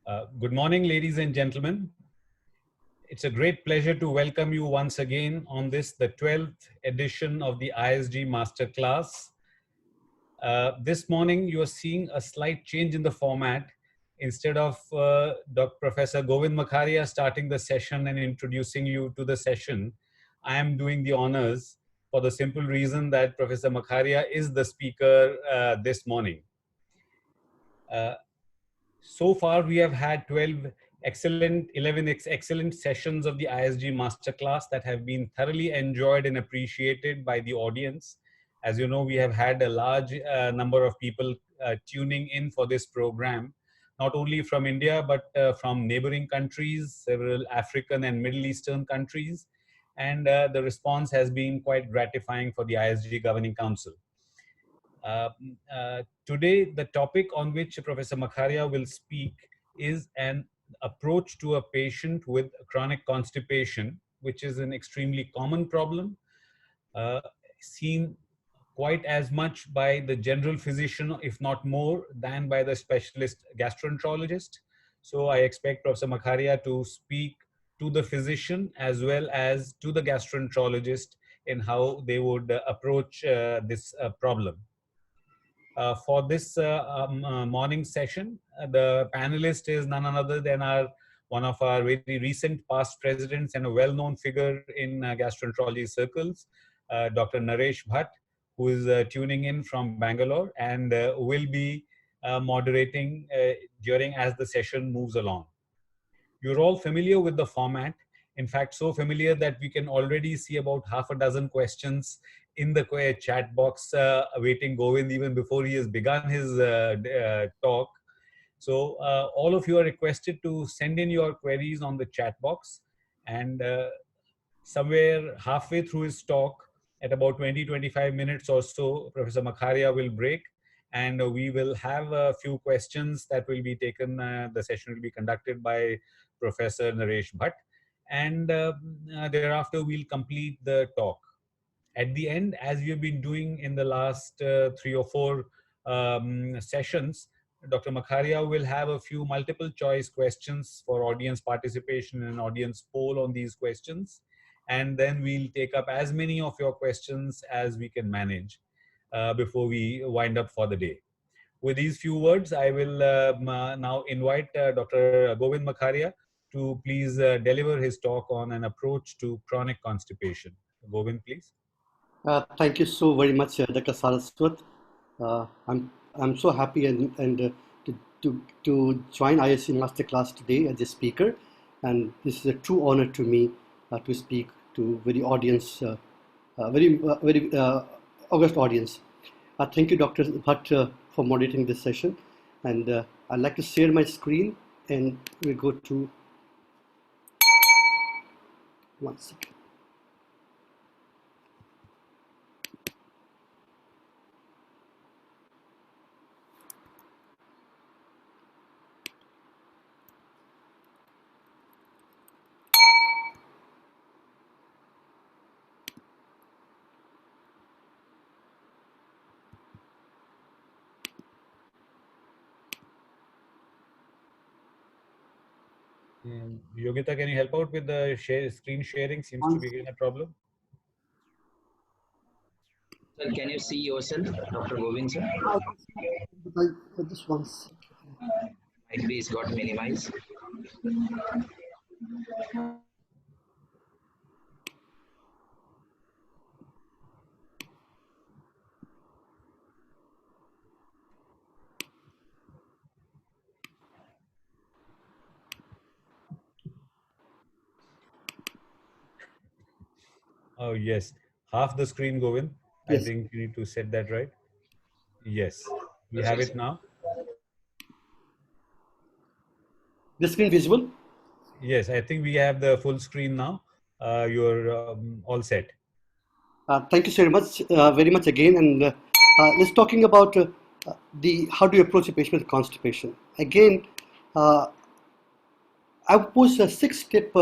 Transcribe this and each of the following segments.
Good morning, ladies and gentlemen. It's a great pleasure to welcome you once again on this, the 12th edition of the ISG Masterclass. This morning, you are seeing a slight change in the format. Instead of Dr. Professor Govind Makharia starting the session and introducing you to the session, I am doing the honors for the simple reason that Professor Makharia is the speaker this morning. So far, we have had 11 excellent sessions of the ISG Masterclass that have been thoroughly enjoyed and appreciated by the audience. As you know, we have had a large number of people tuning in for this program, not only from India, but from neighboring countries, several African and Middle Eastern countries. And the response has been quite gratifying for the ISG Governing Council. Today, the topic on which Professor Makharia will speak is an approach to a patient with chronic constipation, which is an extremely common problem, seen quite as much by the general physician, if not more, than by the specialist gastroenterologist. So I expect Professor Makharia to speak to the physician as well as to the gastroenterologist in how they would approach this problem. For this morning session, the panelist is none other than one of our very recent past presidents and a well-known figure in gastroenterology circles, Dr. Naresh Bhatt, who is tuning in from Bangalore and will be moderating during as the session moves along. You're all familiar with the format. In fact, so familiar that we can already see about half a dozen questions in the chat box awaiting Govind even before he has begun his talk. So all of you are requested to send in your queries on the chat box, and somewhere halfway through his talk, at about 20-25 minutes or so, Professor Makharia will break, and we will have a few questions that will be taken. The session will be conducted by Professor Naresh Bhatt, and thereafter we'll complete the talk. At the end, as we've been doing in the last 3 or 4 sessions, Dr. Makharia will have a few multiple choice questions for audience participation and audience poll on these questions. And then we'll take up as many of your questions as we can manage before we wind up for the day. With these few words, I will now invite Dr. Govind Makharia to please deliver his talk on an approach to chronic constipation. Govind, please. Thank you so very much, Dr. Saraswat. I'm so happy and to join ISC Masterclass today as a speaker, and this is a true honor to me to speak to very audience, very august audience. Thank you, Dr. Bhatt, for moderating this session, and I'd like to share my screen, and we go to 1 second. Yogita, can you help out with the screen sharing? Seems to be a problem. Sir, can you see yourself, Dr. Govind, sir? Just one second. Might be it's got minimized. Oh, yes. Half the screen, Govind. Yes. I think you need to set that right. Yes. We have it now. The screen visible? Yes, I think we have the full screen now. You're all set. Thank you very much again. And let's talking about how do you approach a patient with constipation. Again, I propose a 6-step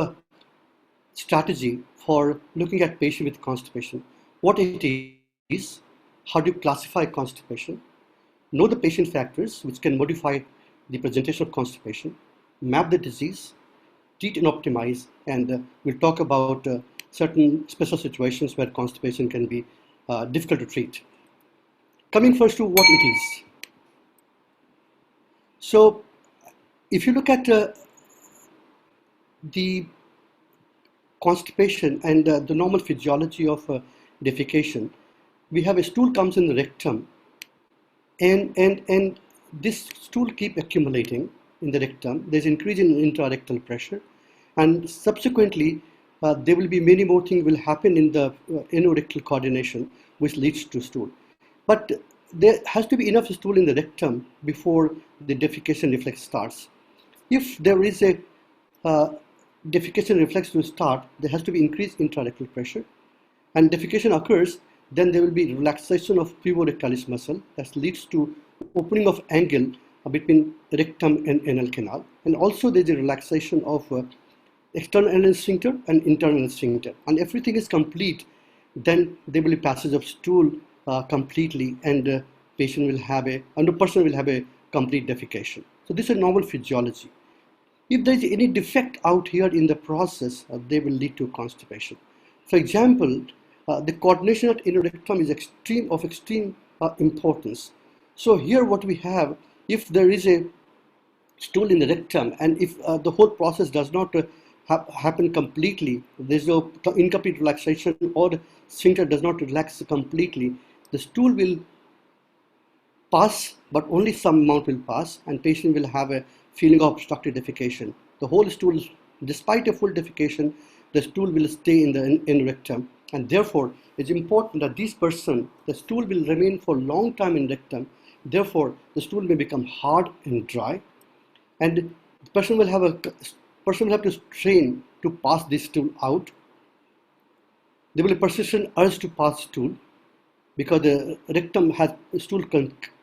strategy for looking at patient with constipation. What it is, how do you classify constipation, know the patient factors which can modify the presentation of constipation, map the disease, treat and optimize, and we'll talk about certain special situations where constipation can be difficult to treat. Coming first to what it is. So if you look at the constipation and the normal physiology of defecation, we have a stool comes in the rectum, and this stool keep accumulating in the rectum. There's increase in intrarectal pressure, and subsequently there will be many more things will happen in the anorectal coordination, which leads to stool. But there has to be enough stool in the rectum before the defecation reflex starts. If there is a defecation reflex to start, there has to be increased intrarectal pressure, and defecation occurs, then there will be relaxation of pivorectalis muscle that leads to opening of angle between rectum and anal canal, and also there is a relaxation of external anal sphincter and internal sphincter, and everything is complete, then there will be passage of stool completely, and the person will have a complete defecation. So this is a normal physiology. If there is any defect out here in the process, they will lead to constipation. For example, the coordination at anorectum is of extreme importance. So here what we have, if there is a stool in the rectum, and if the whole process does not happen completely, there's no incomplete relaxation, or the sphincter does not relax completely, the stool will pass, but only some amount will pass, and patient will have a feeling of obstructive defecation. The whole stool, despite a full defecation, the stool will stay in the rectum, and therefore it's important that this person, the stool will remain for a long time in rectum. Therefore, the stool may become hard and dry, and the person will have to strain to pass this stool out. There will be persistent urge to pass stool because the rectum has stool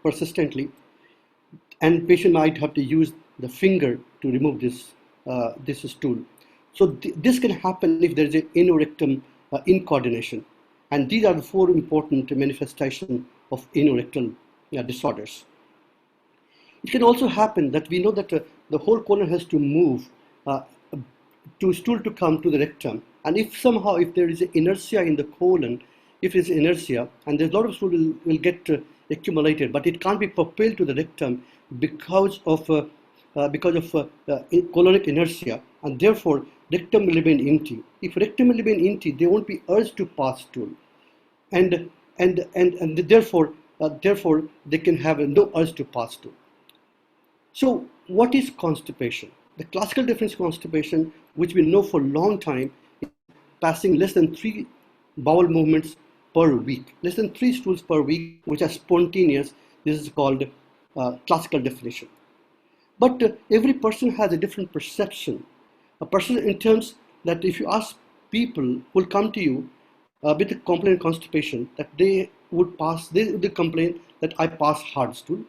persistently, and patient might have to use the finger to remove this stool. So this can happen if there is an anorectum incoordination, and these are the four important manifestations of anorectal disorders. It can also happen that we know that the whole colon has to move to stool to come to the rectum, and if somehow there is inertia in the colon, if it's inertia, and there's a lot of stool will get accumulated, but it can't be propelled to the rectum because of colonic inertia, and therefore rectum will remain empty. If rectum will remain empty, there won't be urge to pass stool, and therefore they can have no urge to pass stool. So what is constipation? The classical definition of constipation, which we know for a long time, is passing less than 3 bowel movements per week, less than 3 stools per week, which are spontaneous. This is called classical definition. But every person has a different perception. A person, in terms that if you ask people who will come to you with a complaint of constipation, that they would complain that I pass hard stool.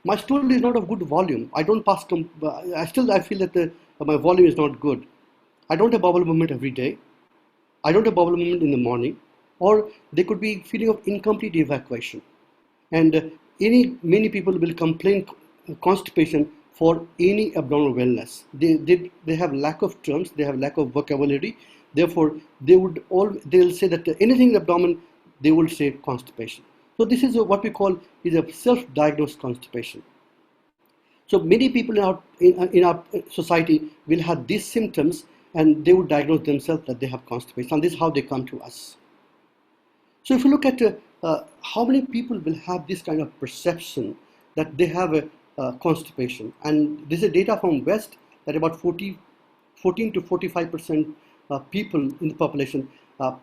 My stool is not of good volume. I don't pass. I feel that my volume is not good. I don't have bowel movement every day. I don't have bowel movement in the morning, or they could be feeling of incomplete evacuation. And many people will complain constipation for any abdominal wellness. They have lack of terms. They have lack of vocabulary. Therefore, they'll say that anything in the abdomen, they will say constipation. So this is what we call is a self-diagnosed constipation. So many people in our society will have these symptoms, and they would diagnose themselves that they have constipation, and this is how they come to us. So if you look at how many people will have this kind of perception that they have a constipation, and this is data from West that about 14 to 45% people in the population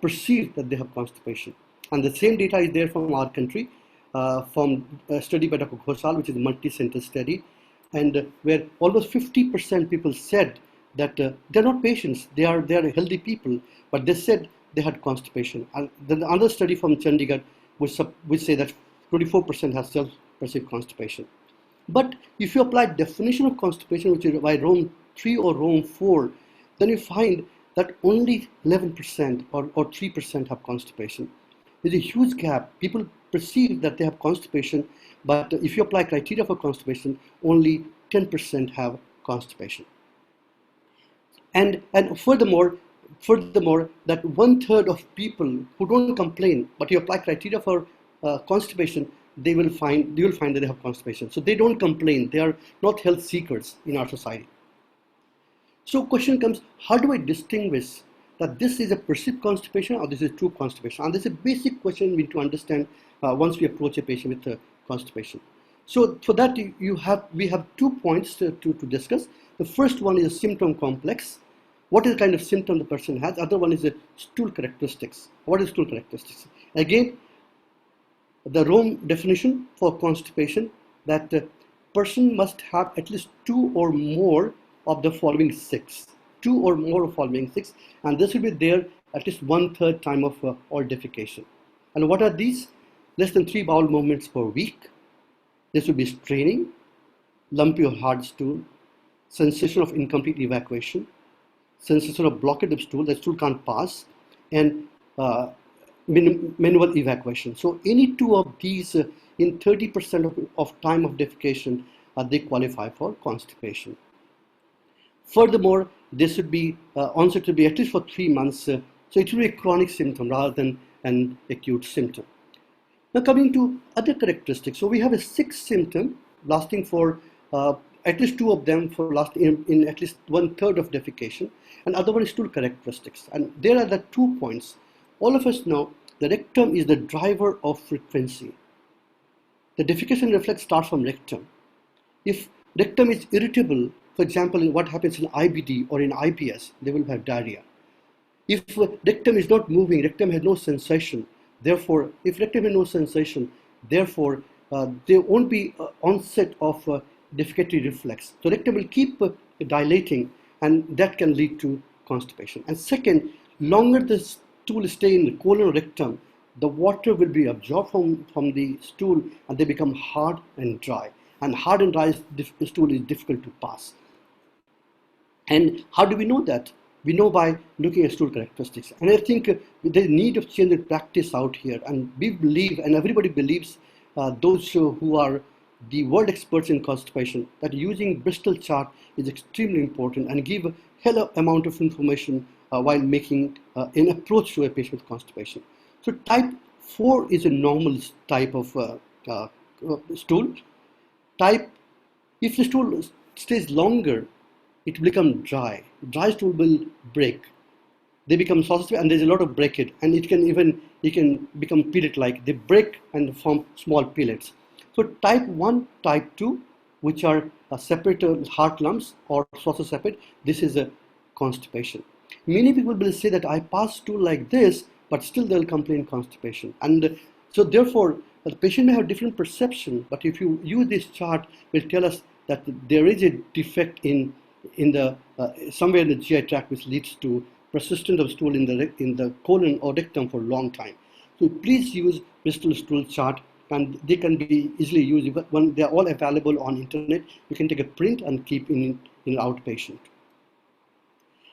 perceive that they have constipation. And the same data is there from our country, from a study by Dr. Ghosal, which is a multi-center study, and where almost 50% people said that they're not patients, they are healthy people, but they said they had constipation. And then the other study from Chandigarh which say that 24% has self-perceived constipation. But if you apply definition of constipation, which is by Rome 3 or Rome 4, then you find that only 11% or 3% have constipation. There's a huge gap. People perceive that they have constipation, but if you apply criteria for constipation, only 10% have constipation. And furthermore, that 1/3 of people who don't complain, but you apply criteria for constipation, you will find that they have constipation. So they don't complain. They are not health seekers in our society. So question comes, how do I distinguish that this is a perceived constipation or this is true constipation? And this is a basic question we need to understand once we approach a patient with constipation. So for that, we have 2 points to discuss. The first one is a symptom complex. What is the kind of symptom the person has? The other one is the stool characteristics. What is stool characteristics? Again, the Rome definition for constipation, that the person must have at least 2 or more of the following 6. 2 or more of following 6, and this will be there at least 1/3 time of all defecation. And what are these? Less than 3 bowel movements per week. This will be straining, lumpy or hard stool, sensation of incomplete evacuation, sensation of blockage of stool, the stool can't pass, and manual evacuation. So any 2 of these in 30% of time of defecation, they qualify for constipation. Furthermore, this should be onset to be at least for 3 months, so it will be a chronic symptom rather than an acute symptom. Now coming to other characteristics, so we have a 6th symptom lasting for at least 2 of them for lasting in at least 1/3 of defecation, and other one is stool characteristics. And there are the 2 points. All of us know the rectum is the driver of frequency. The defecation reflex starts from rectum. If rectum is irritable, for example, what happens in IBD or in IBS, they will have diarrhea. If rectum is not moving, rectum has no sensation, therefore, if rectum has no sensation, therefore, there won't be onset of defecatory reflex. So rectum will keep dilating, and that can lead to constipation. And second, longer the stool stay in the colon or rectum, the water will be absorbed from the stool, and they become hard and dry. And hard and dry stool is difficult to pass. And how do we know that? We know by looking at stool characteristics. And I think there's a need of change in practice out here. And we believe, and everybody believes, those who are the world experts in constipation, that using Bristol chart is extremely important and give a hell amount of information while making an approach to a patient with constipation. So type 4 is a normal type of stool. If the stool stays longer, it will become dry. Dry stool will break. They become sausage, and there's a lot of breakage, and it can become pellet-like. They break and form small pellets. So type 1, type 2, which are separate heart lumps or sausage separate, this is a constipation. Many people will say that I pass stool like this, but still they'll complain constipation. And so therefore, the patient may have different perception, but if you use this chart, it will tell us that there is a defect in the somewhere in the GI tract, which leads to persistence of stool in the colon or rectum for a long time. So please use Bristol stool chart, and they can be easily used. When they are all available on internet, you can take a print and keep in outpatient.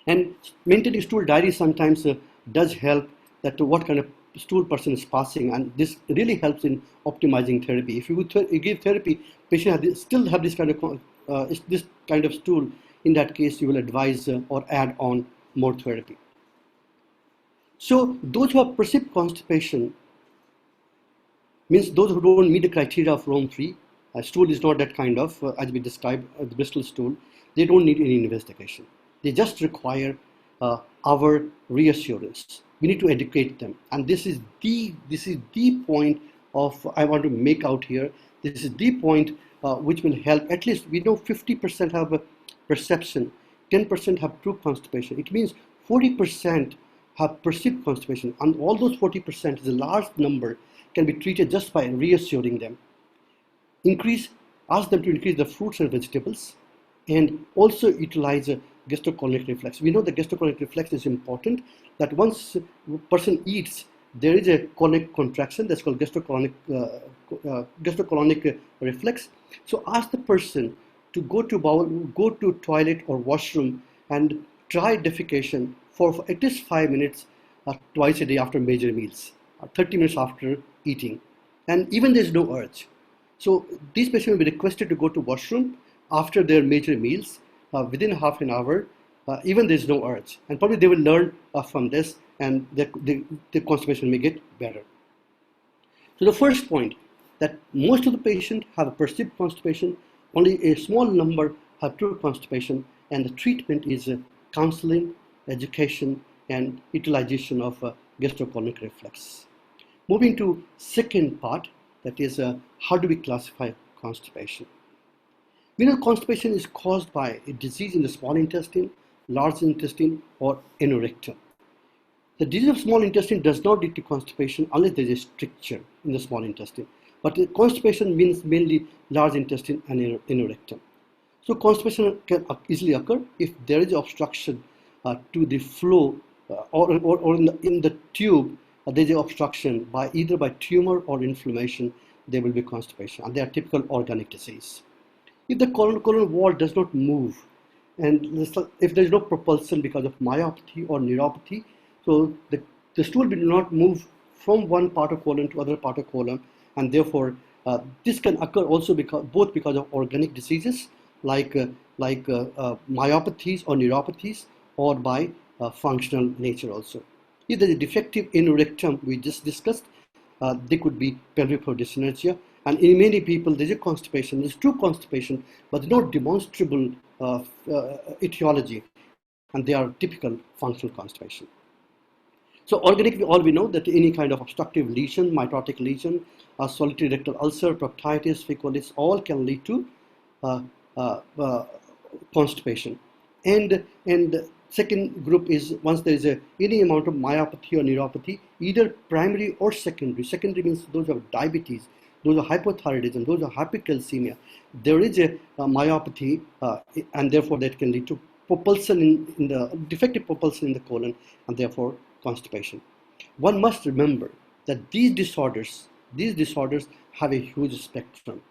And maintaining stool diary sometimes does help that what kind of stool person is passing, and this really helps in optimizing therapy. If you give therapy, patient still have this kind of stool. In that case, you will advise or add on more therapy. So those who have perceived constipation means those who don't meet the criteria of Rome 3, stool is not that kind of, as we described, the Bristol stool, they don't need any investigation. They just require our reassurance. We need to educate them. And this is the point of I want to make out here. This is the point which will help. At least we know 50% have a perception, 10% have true constipation. It means 40% have perceived constipation, and all those 40% is a large number, can be treated just by reassuring them. Ask them to increase the fruits and vegetables, and also utilize a gastrocolic reflex. We know the gastrocolic reflex is important, that once a person eats, there is a colonic contraction that's called gastrocolic reflex. So ask the person to go to toilet or washroom and try defecation for at least 5 minutes twice a day after major meals, 30 minutes after eating, and even there's no urge. So these patients will be requested to go to washroom after their major meals within half an hour, even there's no urge. And probably they will learn from this, and the constipation may get better. So the first point, that most of the patients have a perceived constipation, only a small number have true constipation, and the treatment is counseling, education, and utilization of gastrocolonic reflex. Moving to second part, that is how do we classify constipation? We know constipation is caused by a disease in the small intestine, large intestine, or anorectum. The disease of small intestine does not lead to constipation unless there is a stricture in the small intestine. But constipation means mainly large intestine and anorectum. So constipation can easily occur if there is obstruction to the flow or in the tube. There is an obstruction by either by tumor or inflammation. There will be constipation, and they are typical organic disease. If the colon wall does not move, and if there is no propulsion because of myopathy or neuropathy, so the stool will not move from one part of colon to other part of colon, and therefore this can occur also both because of organic diseases like myopathies or neuropathies, or by functional nature also. If there is a defective anorectum we just discussed, there could be pelvic floor dyssynergia, and in many people there is a constipation, there is true constipation, but not demonstrable etiology, and they are typical functional constipation. So organic, all we know that any kind of obstructive lesion, mitotic lesion, solitary rectal ulcer, proctitis, fecolis, all can lead to constipation. And second group is once there is any amount of myopathy or neuropathy, either primary or secondary. Secondary means those of diabetes, those are hypothyroidism, those are hypercalcemia. There is a myopathy, and therefore that can lead to propulsion in the defective propulsion in the colon, and therefore constipation. One must remember that these disorders have a huge spectrum.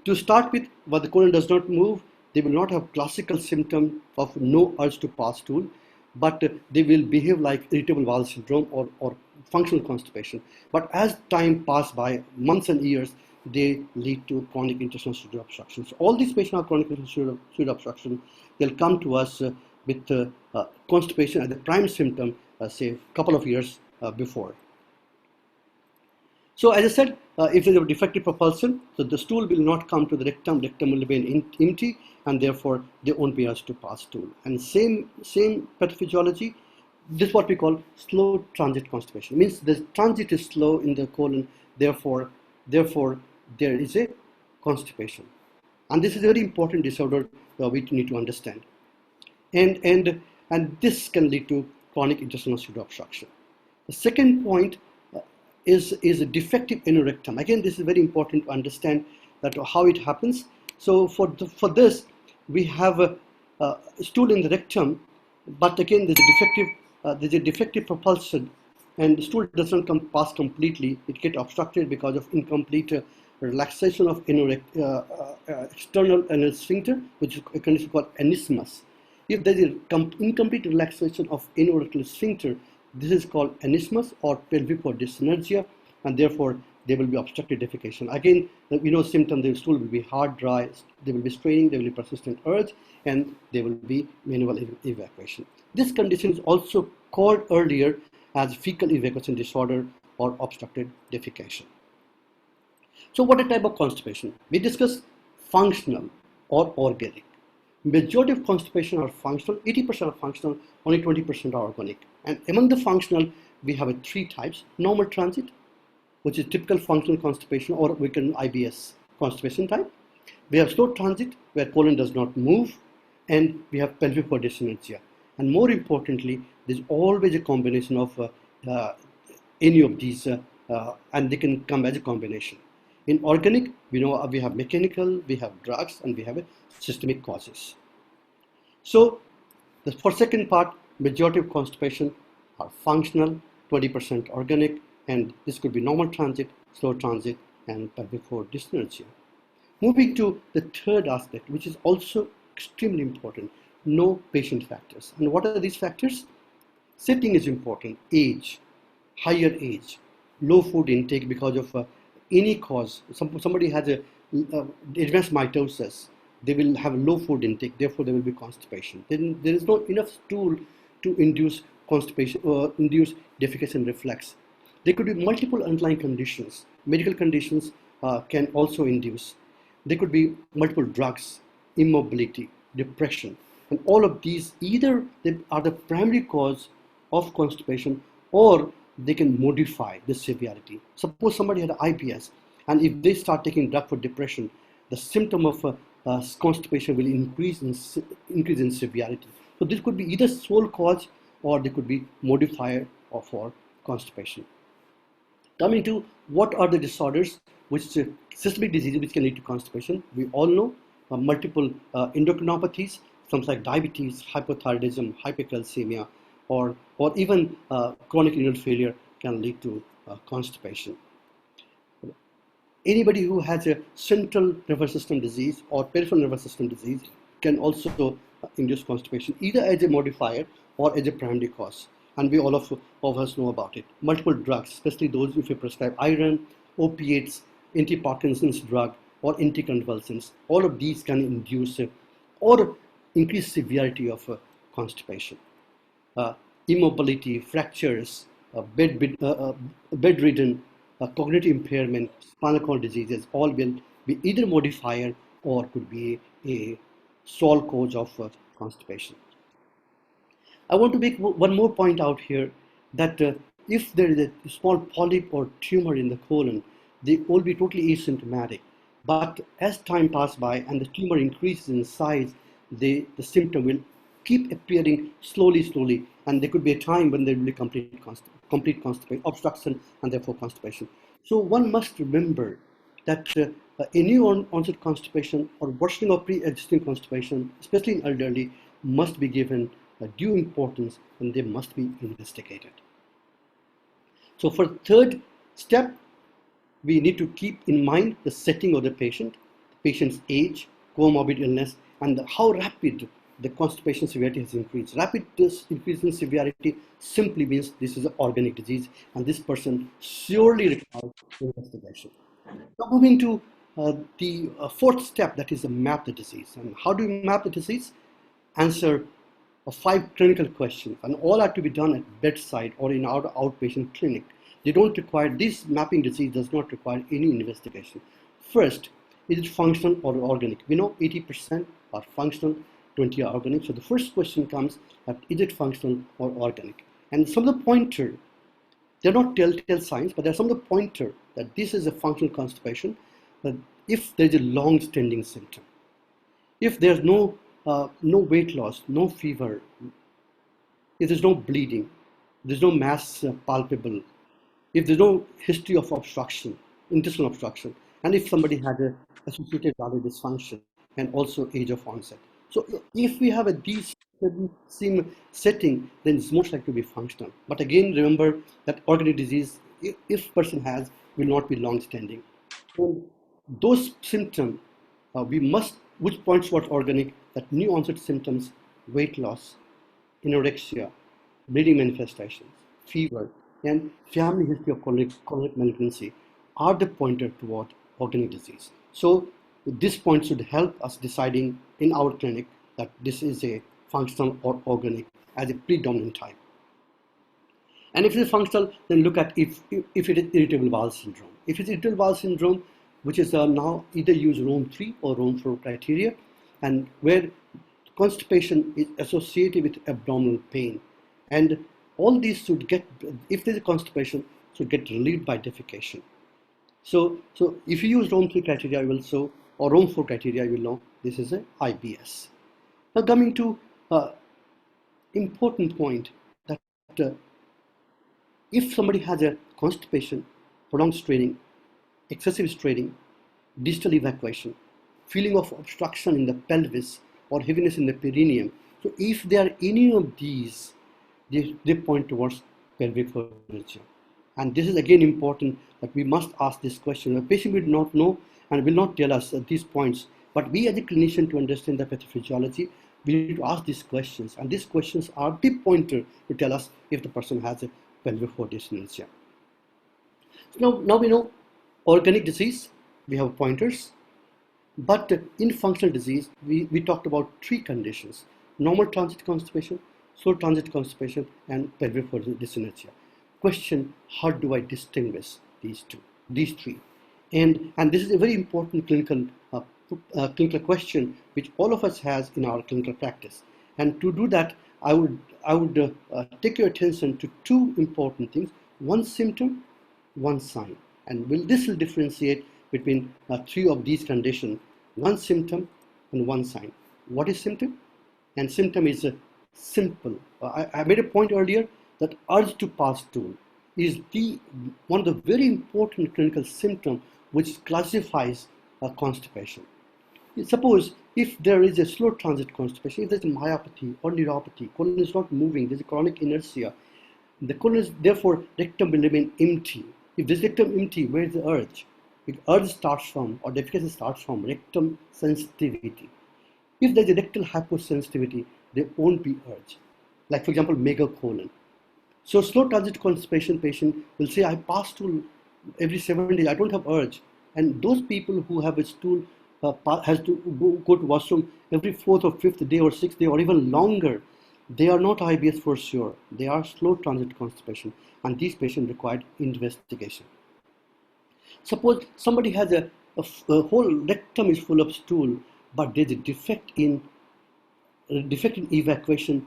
To start with, when the colon does not move, they will not have classical symptom of no urge to pass stool, but they will behave like irritable bowel syndrome or functional constipation. But as time passes by, months and years, they lead to chronic intestinal suture obstruction. So all these patients have chronic intestinal suture obstruction. They'll come to us with constipation as the prime symptom, say a couple of years before. So as I said, if there is a defective propulsion, so the stool will not come to the rectum will remain empty, and therefore they won't be asked to pass stool. And same pathophysiology, this is what we call slow transit constipation. It means the transit is slow in the colon, therefore there is a constipation. And this is a very important disorder we need to understand. And this can lead to chronic intestinal suture obstruction. The second point is a defective anorectum. Again, this is very important to understand that how it happens. So for this, we have a stool in the rectum, but again there's a defective propulsion, and the stool does not pass completely. It gets obstructed because of incomplete relaxation of external anal sphincter, which is a condition called anismus. If there is incomplete relaxation of anorectal sphincter, this is called anismus or pelvic floor dyssynergia, and therefore there will be obstructed defecation. Again, we know symptoms: the stool will be hard, dry, there will be straining, there will be persistent urge, and there will be manual evacuation. This condition is also called earlier as fecal evacuation disorder or obstructed defecation. So what a type of constipation? We discuss functional or organic. Majority of constipation are functional, 80% are functional, only 20% are organic. And among the functional, we have three types: normal transit, which is typical functional constipation, or we can IBS constipation type. We have slow transit, where colon does not move, and we have pelvic floor dyssynergia. And more importantly, there's always a combination of any of these, and they can come as a combination. In organic, we know we have mechanical, we have drugs, and we have systemic causes. So for second part, majority of constipation are functional, 20% organic, and this could be normal transit, slow transit, and pelvic floor dyssynergia. Moving to the third aspect, which is also extremely important: no patient factors. And what are these factors? Setting is important: age, higher age, low food intake because of any cause. Somebody has a advanced mitosis, they will have low food intake, therefore there will be constipation. Then there is not enough stool to induce constipation or induce defecation reflex. There could be multiple underlying conditions. Medical conditions can also induce. There could be multiple drugs, immobility, depression, and all of these either they are the primary cause of constipation or they can modify the severity. Suppose somebody had IBS, and if they start taking drug for depression, the symptom of constipation will increase in severity. So this could be either sole cause or they could be modifier for constipation. Coming to what are the disorders which systemic diseases which can lead to constipation, we all know multiple endocrinopathies, some like diabetes, hypothyroidism, hypercalcemia, or even chronic renal failure can lead to constipation. Anybody who has a central nervous system disease or peripheral nervous system disease can also induce constipation, either as a modifier or as a primary cause. And we all of us know about it. Multiple drugs, especially those if you prescribe iron, opiates, anti-Parkinson's drug, or anticonvulsants, all of these can induce or increase severity of constipation. Immobility, fractures, bedridden, cognitive impairment, spinal cord diseases, all will be either modifier or could be a sole cause of constipation. I want to make one more point out here that if there is a small polyp or tumor in the colon, they will be totally asymptomatic. But as time passes by and the tumor increases in size, the symptom will keep appearing slowly, and there could be a time when there will be complete constipation, obstruction, and therefore constipation. So one must remember that a new onset constipation or worsening of pre-existing constipation, especially in elderly, must be given due importance and they must be investigated. So for third step, we need to keep in mind the setting of the patient's age, comorbid illness, and how rapid the constipation severity has increased. Rapid increase in severity simply means this is an organic disease and this person surely requires investigation. Now moving to the fourth step, that is to map the disease. And how do we map the disease? Answer 5 clinical questions, and all have to be done at bedside or in our outpatient clinic. They don't require, this mapping disease does not require any investigation. First, is it functional or organic? We know 80% are functional, 20 are organic. So the first question comes that is it functional or organic? And some of the pointer, they're not telltale signs, but there are some of the pointer that this is a functional constipation. That if there's a long-standing symptom, if there's no weight loss, no fever, if there's no bleeding, there's no mass palpable, if there's no history of obstruction, intestinal obstruction, and if somebody had a associated bladder dysfunction and also age of onset. So if we have a these same setting, then it's most likely to be functional. But again, remember that organic disease, if person has, will not be long-standing. So those symptoms, we must, which points towards organic, that new onset symptoms, weight loss, anorexia, bleeding manifestations, fever, and family history of chronic malignancy are the pointer toward organic disease. So this point should help us deciding in our clinic that this is a functional or organic as a predominant type. And if it is functional, then look at if it is irritable bowel syndrome. If it's irritable bowel syndrome, which is now either use Rome 3 or Rome 4 criteria, and where constipation is associated with abdominal pain. And all these should get, if there is constipation, should get relieved by defecation. So if you use Rome 3 criteria, you will show, or Rome 4 criteria, you will know this is a IBS. Now coming to important point that if somebody has a constipation, prolonged straining, excessive straining, distal evacuation, feeling of obstruction in the pelvis or heaviness in the perineum, so if there are any of these, they point towards pelvic floor inertia. And this is again important that we must ask this question. The patient will not know and will not tell us these points, but we as a clinician to understand the pathophysiology, we need to ask these questions, and these questions are the pointer to tell us if the person has a pelvic floor dysplasia. So now we know organic disease, we have pointers. But in functional disease, we talked about three conditions: normal transit constipation, slow transit constipation, and pelvic floor dyssynergia. Question: how do I distinguish these three? And this is a very important clinical question which all of us has in our clinical practice. And to do that, I would take your attention to two important things: one symptom, one sign. And this will differentiate between three of these conditions: one symptom and one sign. What is symptom? And symptom is simple. I made a point earlier that urge to pass stool is one of the very important clinical symptom which classifies constipation. Suppose if there is a slow transit constipation, if there's a myopathy or neuropathy, colon is not moving, there's a chronic inertia, the colon is therefore rectum will remain empty. If this rectum empty, where is the urge? If urge starts from, or defecation starts from, rectum sensitivity. If there's a rectal hyposensitivity, there won't be urge. Like for example, megacolon. So slow transit constipation patient will say, I pass stool every 7 days, I don't have urge. And those people who have a stool has to go to washroom every 4th or 5th day or 6th day or even longer, they are not IBS for sure. They are slow transit constipation, and these patients require investigation. Suppose somebody has a whole rectum is full of stool, but there's a defect in evacuation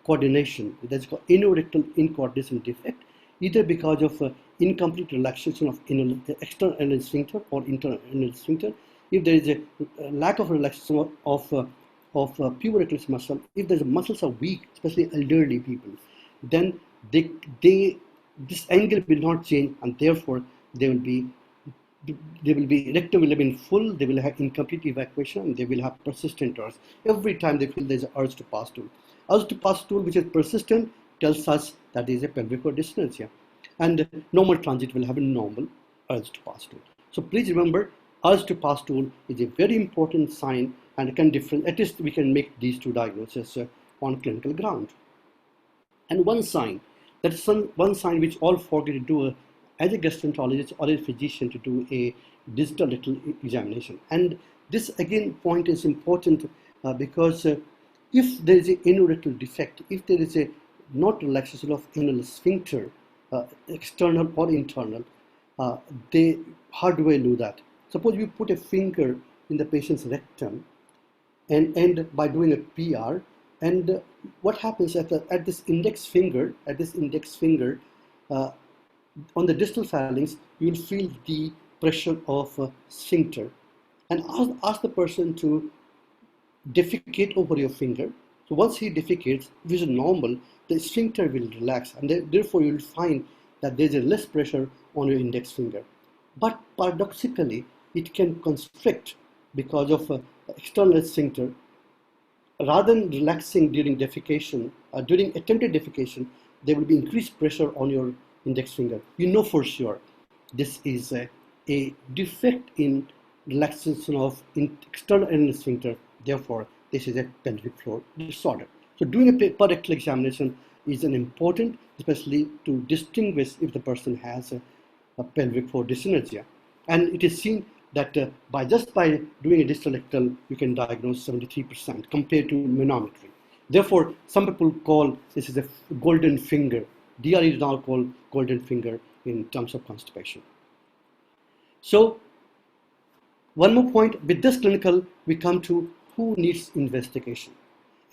coordination. That's called anorectal incoordination defect, either because of incomplete relaxation of external anal sphincter or internal anal sphincter. If there is a lack of relaxation of puborectalis muscle, if the muscles are weak, especially elderly people, then this angle will not change, and therefore rectum will remain full, they will have incomplete evacuation, and they will have persistent urge. Every time they feel there is an urge to pass stool. Urge to pass stool which is persistent tells us that there is a pelvic floor dyssynergia. And normal transit will have a normal urge to pass stool. So please remember, urge to pass stool is a very important sign, and at least we can make these two diagnoses on clinical ground. And one sign which all forget to do as a gastroenterologist or a physician, to do a digital rectal examination. And this again point is important because if there is an anorectal defect, if there is a not relaxation of anal sphincter, external or internal, how do I know that? Suppose we put a finger in the patient's rectum and by doing a PR, and what happens at this index finger, on the distal phalanx, you'll feel the pressure of sphincter, and ask the person to defecate over your finger. So once he defecates, which is normal, the sphincter will relax, and therefore you'll find that there's a less pressure on your index finger. But paradoxically, it can constrict because of external sphincter. Rather than relaxing during defecation, during attempted defecation, there will be increased pressure on your index finger. You know for sure this is a defect in relaxation of external anal sphincter. Therefore, this is a pelvic floor disorder. So doing a rectal examination is an important, especially to distinguish if the person has a pelvic floor dyssynergia. And it is seen that by doing a distal rectal, you can diagnose 73% compared to manometry. Therefore, some people call this is a golden finger. DR is now called golden finger in terms of constipation. So, one more point, with this clinical, we come to who needs investigation.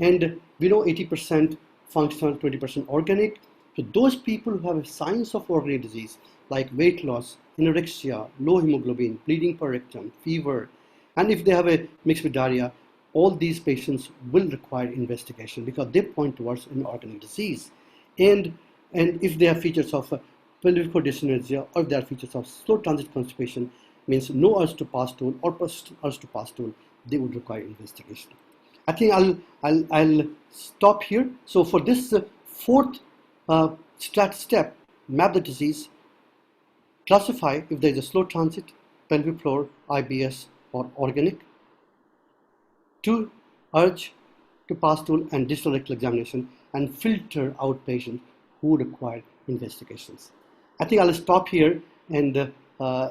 And we know 80% functional, 20% organic. So those people who have signs of organic disease like weight loss, anorexia, low hemoglobin, bleeding per rectum, fever, and if they have a mixed with diarrhea, all these patients will require investigation because they point towards an organic disease. And if they have features of pelvic floor dyssynergia, or if they have features of slow transit constipation, means no urge to pass stool or urge to pass stool, they would require investigation. I think I'll stop here. So for this fourth step, map the disease, classify if there is a slow transit, pelvic floor, IBS, or organic. 2. Urge to pass stool and distal rectal examination, and filter out patients who require investigations. I think I'll stop here, and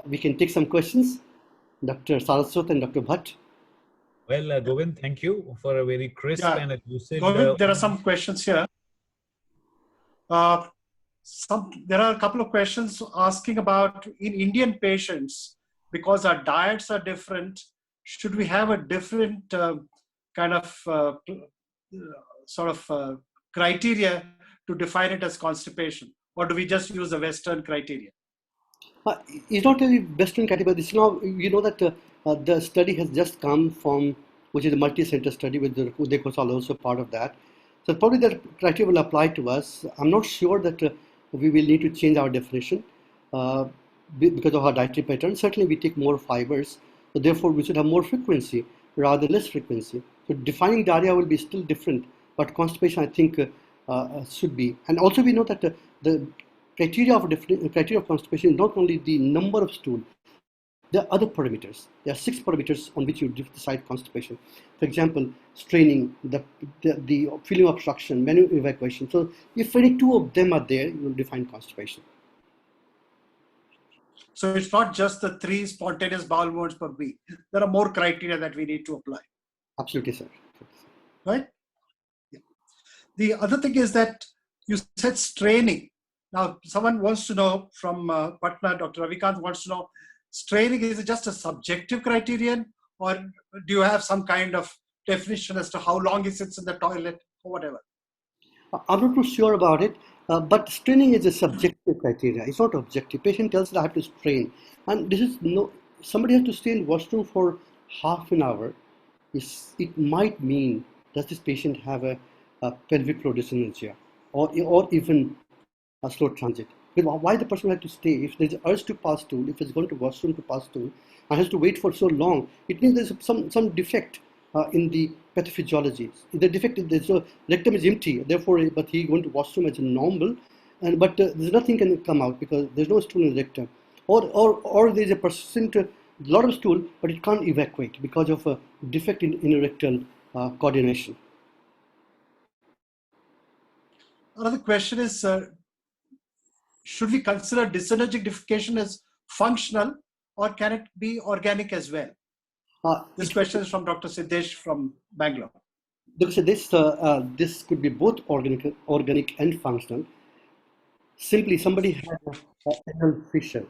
we can take some questions. Dr. Saraswat and Dr. Bhatt. Well, Govind, thank you for a very crisp and a lucid. Govind, there are some questions here. There are a couple of questions asking about in Indian patients, because our diets are different, should we have a different kind of criteria to define it as constipation, or do we just use the Western criteria? It's not a Western category. It's now, you know that the study has just come from, which is a multi-center study with the Uday Khosal also part of that. So probably that criteria will apply to us. I'm not sure that we will need to change our definition because of our dietary pattern. Certainly we take more fibers, so therefore we should have more frequency rather than less frequency. So defining diarrhea will be still different, but constipation I think should be. And also we know that the criteria of constipation is not only the number of stool, there are other parameters. There are 6 parameters on which you decide constipation. For example, straining, the feeling of obstruction, manual evacuation. So if any 2 of them are there, you will define constipation. So it's not just the 3 spontaneous bowel movements per week. There are more criteria that we need to apply. Absolutely, sir. Right? Yeah. The other thing is that you said straining. Now, someone wants to know from Patna, Dr. Ravikant wants to know, straining, is it just a subjective criterion, or do you have some kind of definition as to how long he sits in the toilet or whatever? I'm not too sure about it, but straining is a subjective criteria. It's not objective. Patient tells that I have to strain, and this is somebody has to stay in washroom for half an hour. It might mean does this patient have a pelvic floor dyssynergia or even a slow transit. But why the person has to stay? If there's urge to pass stool, if it's going to washroom to pass stool, and has to wait for so long, it means there's some defect in the pathophysiology. The defect is the rectum is empty, therefore, but he going to washroom as normal, but there's nothing can come out because there's no stool in the rectum, or there's a persistent lot of stool, but it can't evacuate because of a defect in rectal coordination. Another question is, should we consider dyssynergic defecation as functional, or can it be organic as well? This question is from Dr. Siddesh from Bangalore. Dr. Siddesh, this could be both organic and functional. Simply, somebody has an anal fissure.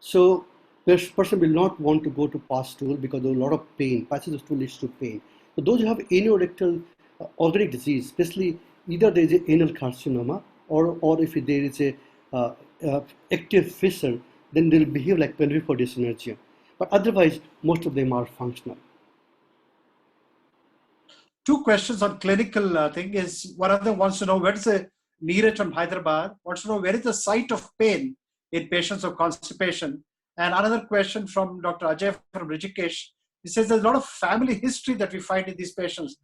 So this person will not want to go to pass stool because there's a lot of pain. Passage of stool leads to pain. So those who have anorectal organic disease, especially either there is an anal carcinoma or if there is a active fissure, then they'll behave like pelvic floor dyssynergia. But otherwise, most of them are functional. 2 questions on clinical thing is, one of them wants to know, where is the Neeraj from Hyderabad wants to know where is the site of pain in patients of constipation. And another question from Dr. Ajay from Rishikesh, he says there's a lot of family history that we find in these patients.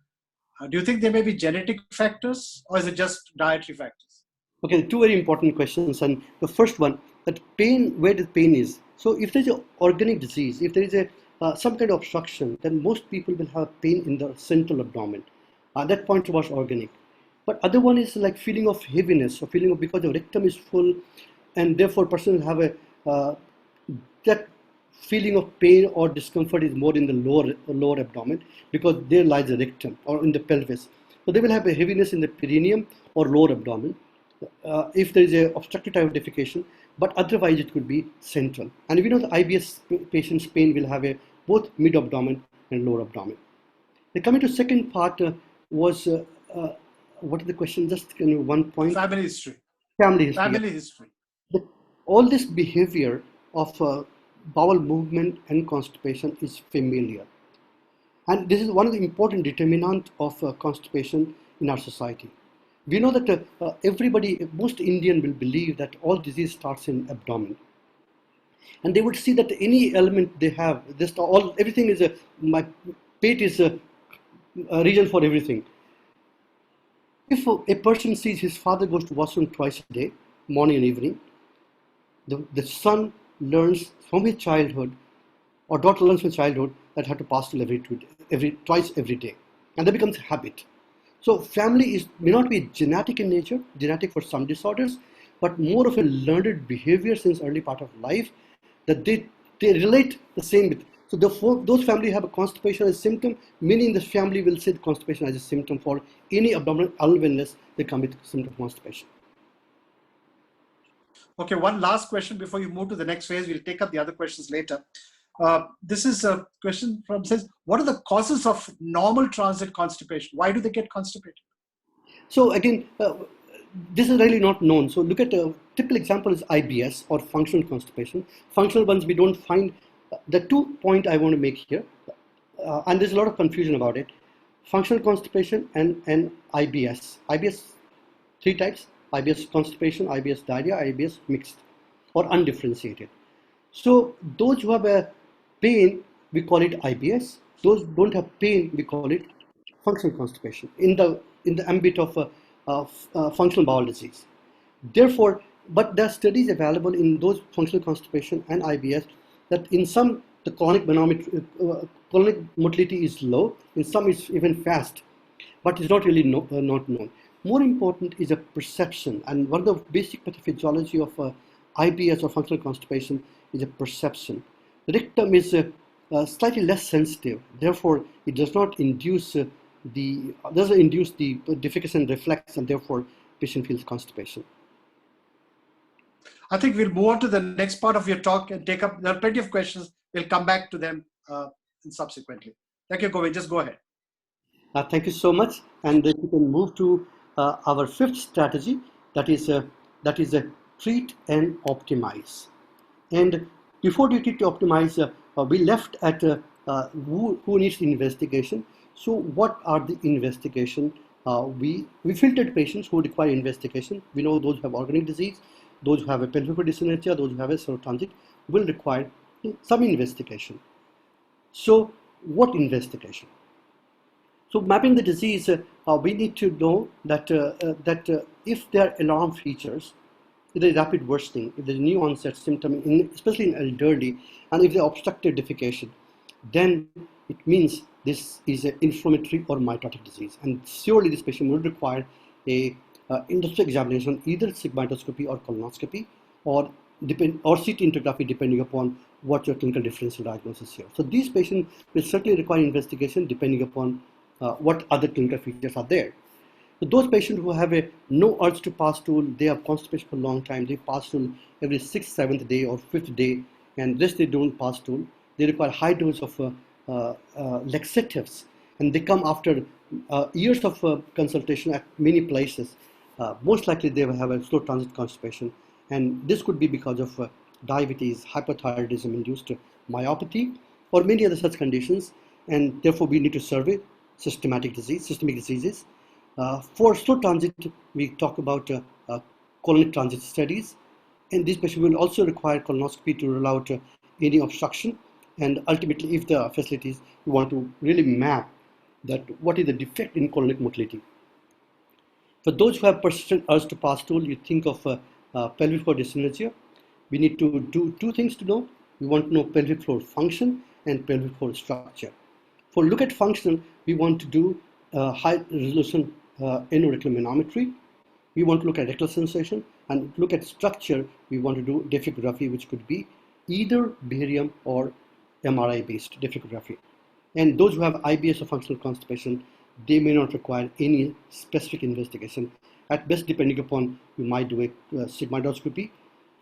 Do you think there may be genetic factors, or is it just dietary factors? Okay, 2 very important questions. And the first one, that pain, where the pain is. So if there's an organic disease, if there is some kind of obstruction, then most people will have pain in the central abdomen. That point was organic. But other one is like feeling of heaviness, or feeling of because the rectum is full, and therefore person will have that feeling of pain or discomfort is more in the lower abdomen, because there lies the rectum or in the pelvis. So they will have a heaviness in the perineum or lower abdomen if there is a obstructive type of defecation, but otherwise it could be central. And we know the IBS patient's pain will have both mid abdomen and lower abdomen. The coming to second part was what is the question? Just one point. Family history. Family history. Family history. All this behavior of bowel movement and constipation is familiar. And this is one of the important determinants of constipation in our society. We know that most Indian will believe that all disease starts in abdomen. And they would see that any element they have, everything is my pate is a region for everything. If a person sees his father goes to washroom twice a day, morning and evening, the son learns from his childhood, or daughter learns from childhood, that have to pass stool twice every day, and that becomes a habit. So family may not be genetic in nature, genetic for some disorders, but more of a learned behavior since early part of life, that they they relate the same with. So those families have a constipation as a symptom, meaning the family will say the constipation as a symptom for any abdominal unwellness. They come with symptom of constipation. Okay, one last question before you move to the next phase. We'll take up the other questions later. This is a question from says, what are the causes of normal transit constipation? Why do they get constipated? So again, this is really not known. So look at a typical example is IBS or functional constipation. Functional ones we don't find. The 2 point I want to make here, and there's a lot of confusion about it. Functional constipation and IBS. IBS, 3 types: IBS constipation, IBS diarrhea, IBS mixed or undifferentiated. So those who have a pain, we call it IBS. Those who don't have pain, we call it functional constipation in the ambit of functional bowel disease. Therefore, but there are studies available in those functional constipation and IBS that in some the colonic motility is low, in some it's even fast, but it's not really not known. More important is a perception, and one of the basic pathophysiology of IBS or functional constipation is a perception. The rectum is slightly less sensitive, therefore it does not induce the defecation reflex, and therefore patient feels constipation. I think we'll move on to the next part of your talk and take up, there are plenty of questions. We'll come back to them subsequently. Thank you, Govind. Just go ahead. Thank you so much. And if we can move to our 5th strategy, that is treat and optimize. And before we treat to optimize, we left at who needs investigation. So what are the investigation? We filtered patients who require investigation. We know those who have organic disease, those who have a pelvic dyssynergia, those who have a serotransit will require some investigation. So what investigation? So mapping the disease, we need to know that if there are alarm features, if there is rapid worsening, if there is new onset symptom, especially in elderly, and if there is obstructive defecation, then it means this is an inflammatory or mitotic disease. And surely this patient will require a endoscopic examination, either sigmoidoscopy or colonoscopy, or CT intergraphy, depending upon what your clinical differential diagnosis here. So these patients will certainly require investigation depending upon what other clinical features are there. So those patients who have no urge to pass stool, they have constipation for a long time, they pass stool every 6th, 7th day or 5th day, and rest they don't pass stool, they require high dose of laxatives, and they come after years of consultation at many places. Most likely they will have a slow transit constipation, and this could be because of diabetes, hypothyroidism induced myopathy, or many other such conditions, and therefore we need to survey systemic diseases. For slow transit, we talk about colonic transit studies, and this patient will also require colonoscopy to rule out any obstruction, and ultimately, if there are facilities, we want to really map that what is the defect in colonic motility. For those who have persistent urge to pass stool, you think of pelvic floor dyssynergia. We need to do 2 things to know. We want to know pelvic floor function and pelvic floor structure. For look at function, we want to do high resolution anorectal manometry. We want to look at rectal sensation, and look at structure. We want to do defecography, which could be either barium or MRI based defecography. And those who have IBS or functional constipation, they may not require any specific investigation. At best, depending upon, you might do a sigmoidoscopy,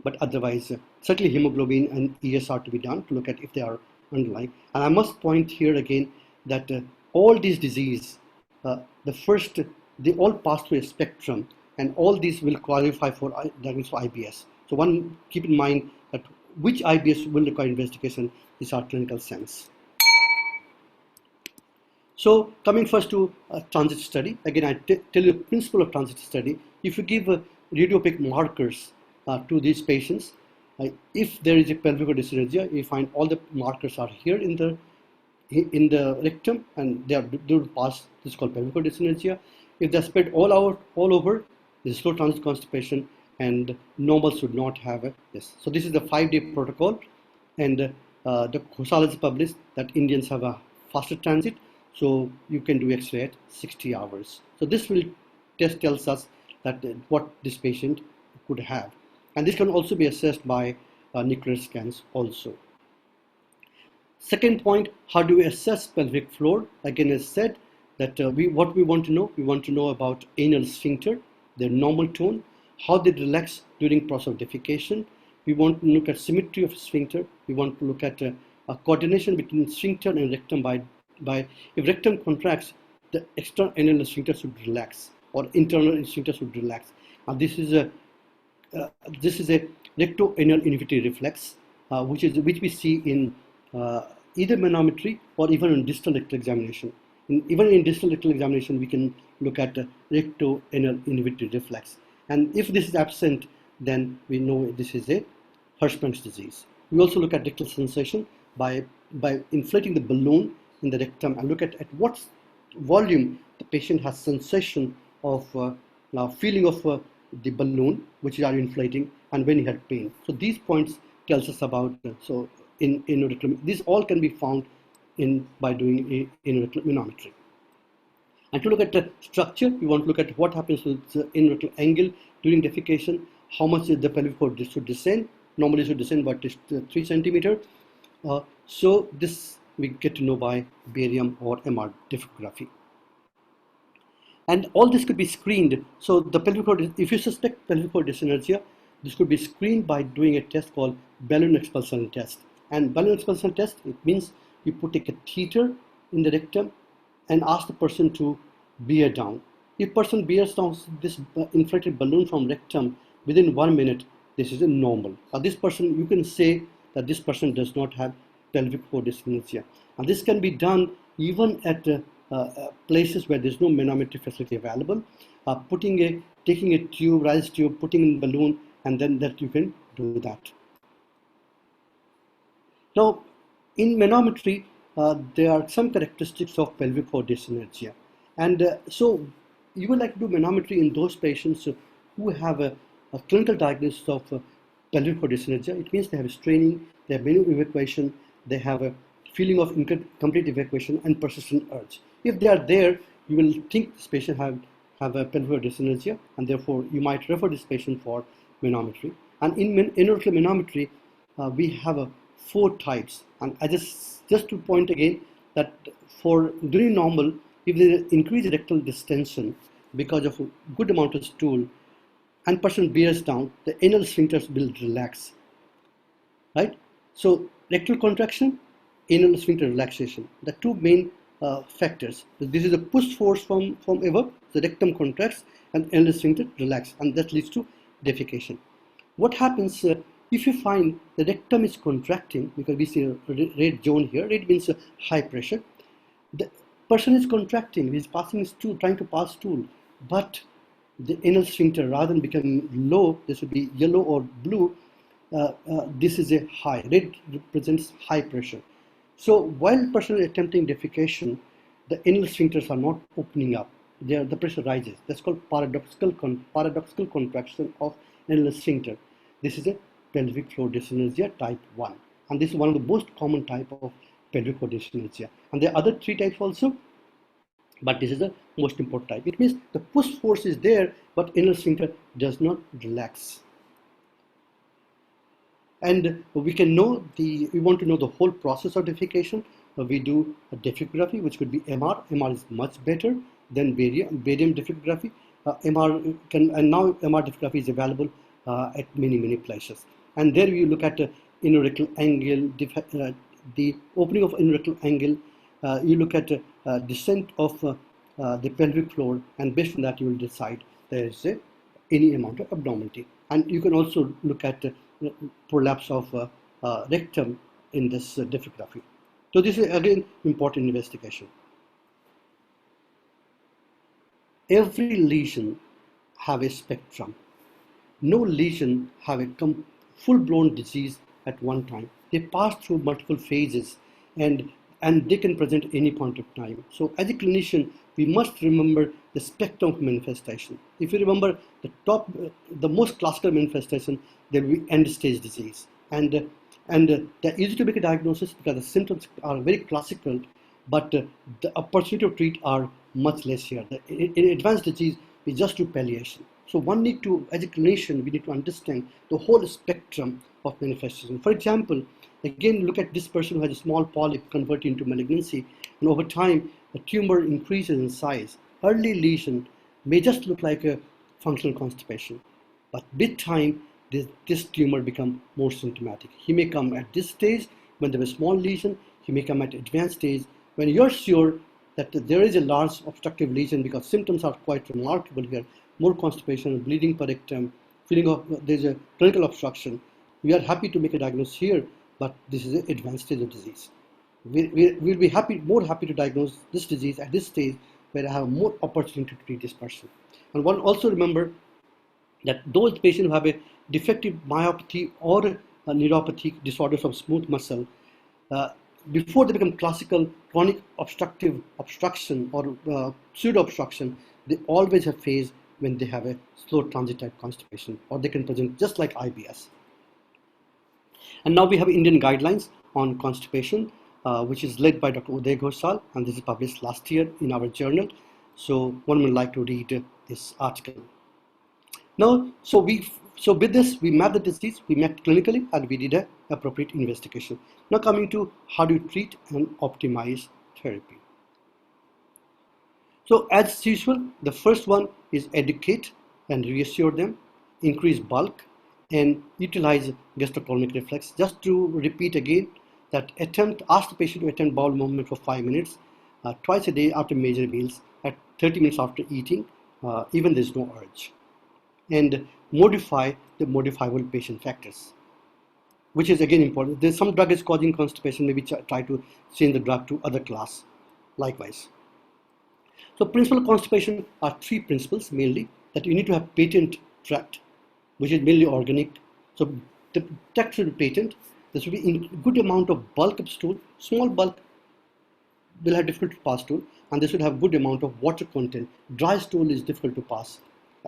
but otherwise, certainly hemoglobin and ESR to be done to look at if they are underlying. And I must point here again that all these diseases, they all pass through a spectrum, and all these will qualify for diagnosis for IBS. So one, keep in mind that which IBS will require investigation is our clinical sense. So coming first to transit study, again I tell you the principle of transit study. If you give radiopaque markers to these patients, if there is a pelvic dyssynergia, you find all the markers are here in the rectum, and they do pass. This is called pelvic dyssynergia. If they're spread all over, this is slow transit constipation, and normal should not have this. So this is the 5-day protocol, and the Gonzalez published that Indians have a faster transit, so you can do X-ray at 60 hours. So this tells us that what this patient could have, and this can also be assessed by nuclear scans also. Second point, how do we assess pelvic floor? Again, as said, that what we want to know about anal sphincter, their normal tone, how they relax during process of defecation. We want to look at symmetry of sphincter. We want to look at a coordination between sphincter and rectum by if rectum contracts, the external anal sphincter should relax or internal sphincter should relax. And this is a recto-anal inhibitory reflex, which we see in either manometry or even in distal rectal examination. Even in distal rectal examination, we can look at recto-anal inhibitory reflex. And if this is absent, then we know this is a Hirschsprung's disease. We also look at rectal sensation by inflating the balloon in the rectum and look at what volume the patient has sensation of feeling of the balloon which are inflating and when he had pain. So these points tells us about these all can be found by doing a rectal manometry. And to look at the structure, we want to look at what happens with the rectal angle during defecation, how much the pelvic floor should descend. Normally it should descend about 3 centimeter. So this we get to know by barium or MR diffography. And all this could be screened. So the pelvic floor, if you suspect pelvic floor dyssynergia, this could be screened by doing a test called balloon expulsion test. And balloon expulsion test, it means you put a catheter in the rectum and ask the person to bear down. If person bears down this inflated balloon from rectum within 1 minute, this is a normal. This person, you can say that this person does not have pelvic floor dyssynergia. And this can be done even at places where there's no manometry facility available. Taking a tube, rise tube, putting in balloon, and then that you can do that. Now, in manometry, there are some characteristics of pelvic floor dyssynergia. And so you would like to do manometry in those patients who have a clinical diagnosis of pelvic floor dyssynergia. It means they have straining, they have menu evacuation, they have a feeling of incomplete evacuation and persistent urge. If they are there, you will think this patient have a pelvic floor dyssynergia, and therefore you might refer this patient for manometry. And in rectal manometry, we have 4 types. And I just to point again that for during normal, if there is increased rectal distension because of a good amount of stool, and person bears down, the anal sphincters will relax, right? So rectal contraction, anal sphincter relaxation, the 2 main factors. This is a push force from above, the rectum contracts and anal sphincter relax, and that leads to defecation. What happens if you find the rectum is contracting, because we see a red zone here, it means high pressure. The person is contracting, he is passing stool, trying to pass stool, but the anal sphincter, rather than becoming low, this would be yellow or blue, this is a high. Red represents high pressure. So while the person is attempting defecation, the anal sphincters are not opening up. The pressure rises. That's called paradoxical contraction of anal sphincter. This is a pelvic floor dyssynergia type 1. And this is one of the most common type of pelvic floor dyssynergia. And there are other 3 types also, but this is the most important type. It means the push force is there, but anal sphincter does not relax. And we want to know the whole process of defecation. We do a defecography, which could be MR. MR is much better than barium defecography. And now MR defecography is available at many places. And there you look at inorectal angle, the opening of inorectal angle. You look at descent of the pelvic floor, and based on that you will decide there is any amount of abnormality. And you can also look at prolapse of rectum in this defecography. So this is again important investigation. Every lesion have a spectrum. No lesion have a full-blown disease at one time. They pass through multiple phases, and they can present at any point of time. So as a clinician, we must remember the spectrum of manifestation. If you remember the most classical manifestation, there will be end-stage disease. And they're easy to make a diagnosis because the symptoms are very classical, but the opportunity to treat are much less here. In advanced disease, we just do palliation. So one need to, as a clinician, we need to understand the whole spectrum of manifestation. For example, Again, look at this person who has a small polyp converted into malignancy, and over time, the tumor increases in size. Early lesion may just look like a functional constipation, but with time, this tumor becomes more symptomatic. He may come at this stage when there is a small lesion. He may come at advanced stage when you're sure that there is a large obstructive lesion, because symptoms are quite remarkable here. More constipation, bleeding per rectum, feeling of there's a clinical obstruction. We are happy to make a diagnosis here, but this is an advanced stage of disease. We'll be more happy to diagnose this disease at this stage where I have more opportunity to treat this person. And one also remember that those patients who have a defective myopathy or a neuropathy disorders of smooth muscle, before they become classical chronic obstruction or pseudo obstruction, they always have phase when they have a slow transit type constipation, or they can present just like IBS. And now we have Indian guidelines on constipation, which is led by Dr. Uday Ghoshal, and this is published last year in our journal. So one would like to read this article. Now, so with this, we mapped the disease, we mapped clinically, and we did an appropriate investigation. Now coming to how do you treat and optimize therapy. So as usual, the first one is educate and reassure them, increase bulk, and utilize gastrochronic reflex. Just to repeat again, that ask the patient to attempt bowel movement for 5 minutes, twice a day after major meals, at 30 minutes after eating, even there's no urge. And modify the modifiable patient factors, which is again important. There's some drug is causing constipation, maybe try to change the drug to other class, likewise. So principle of constipation are 3 principles mainly, that you need to have patent tract, which is mainly organic. So the tract should be patent. There should be a good amount of bulk of stool. Small bulk will have difficult to pass stool, and they should have good amount of water content. Dry stool is difficult to pass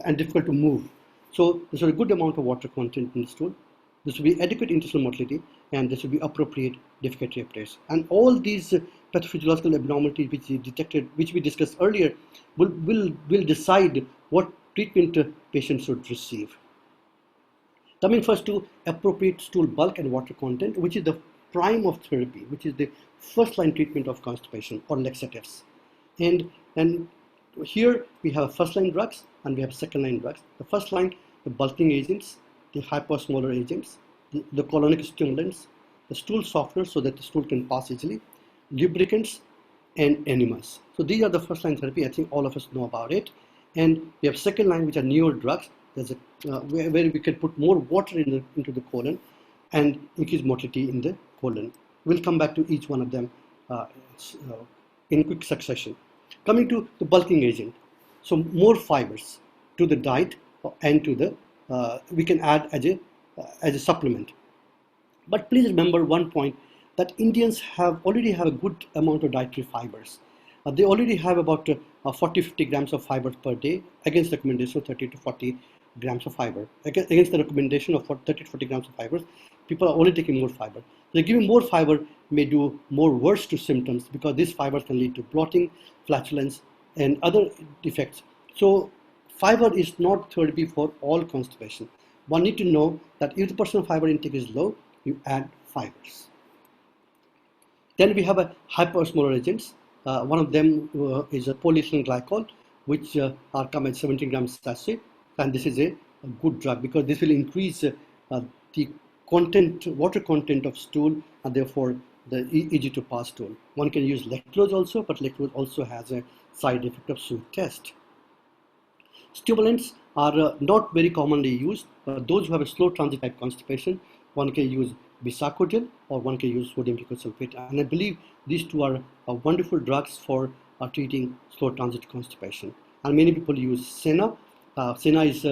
and difficult to move. So there should be a good amount of water content in the stool. There should be adequate intestinal motility, and there should be appropriate defecatory apparatus. And all these pathophysiological abnormalities which we detected, which we discussed earlier, will decide what treatment patients should receive. Coming first to appropriate stool bulk and water content, which is the prime of therapy, which is the first line treatment of constipation or laxatives. And here we have first line drugs and we have second line drugs. The first line, the bulking agents, the hyposmolar agents, the colonic stimulants, the stool softeners so that the stool can pass easily, lubricants, and enemas. So these are the first line therapy. I think all of us know about it. And we have second line, which are newer drugs. There's where we can put more water into the colon and increase motility in the colon. We'll come back to each one of them in quick succession. Coming to the bulking agent, so more fibers to the diet and to the we can add as a supplement. But please remember one point, that Indians already have a good amount of dietary fibers. They already have about 40-50 grams of fiber per day against the recommendation of 30 to 40 grams of fiber. Against the recommendation of 30 to 40 grams of fibers, people are only taking more fiber. So giving more fiber may do more worse to symptoms, because these fibers can lead to bloating, flatulence, and other defects. So fiber is not therapy for all constipation. One need to know that if the personal fiber intake is low, you add fibers. Then we have a hyperosmolar agents. One of them is a polyethylene glycol, which are come at 17 grams sachet, and this is a good drug because this will increase the water content of stool, and therefore the easy to pass stool. One can use lactose also, but lactose also has a side effect of sweet taste. Stimulants are not very commonly used. Those who have a slow transit type constipation, one can use bisacodyl or one can use sodium glucosulfate, and I believe these two are wonderful drugs for treating slow transit constipation. And many people use Senna. Senna is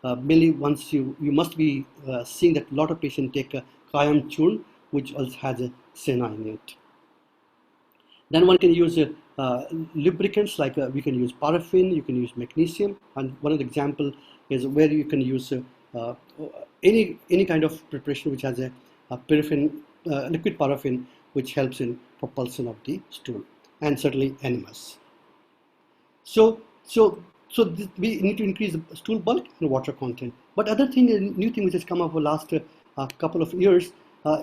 mainly once you must be seeing that a lot of patients take Kayam churn, which also has a Senna in it. Then one can use lubricants like we can use paraffin, you can use magnesium, and one of the example is where you can use any kind of preparation which has a paraffin, liquid paraffin, which helps in propulsion of the stool, and certainly enemas. So we need to increase the stool bulk and water content. But other thing, a new thing which has come up over the last couple of years,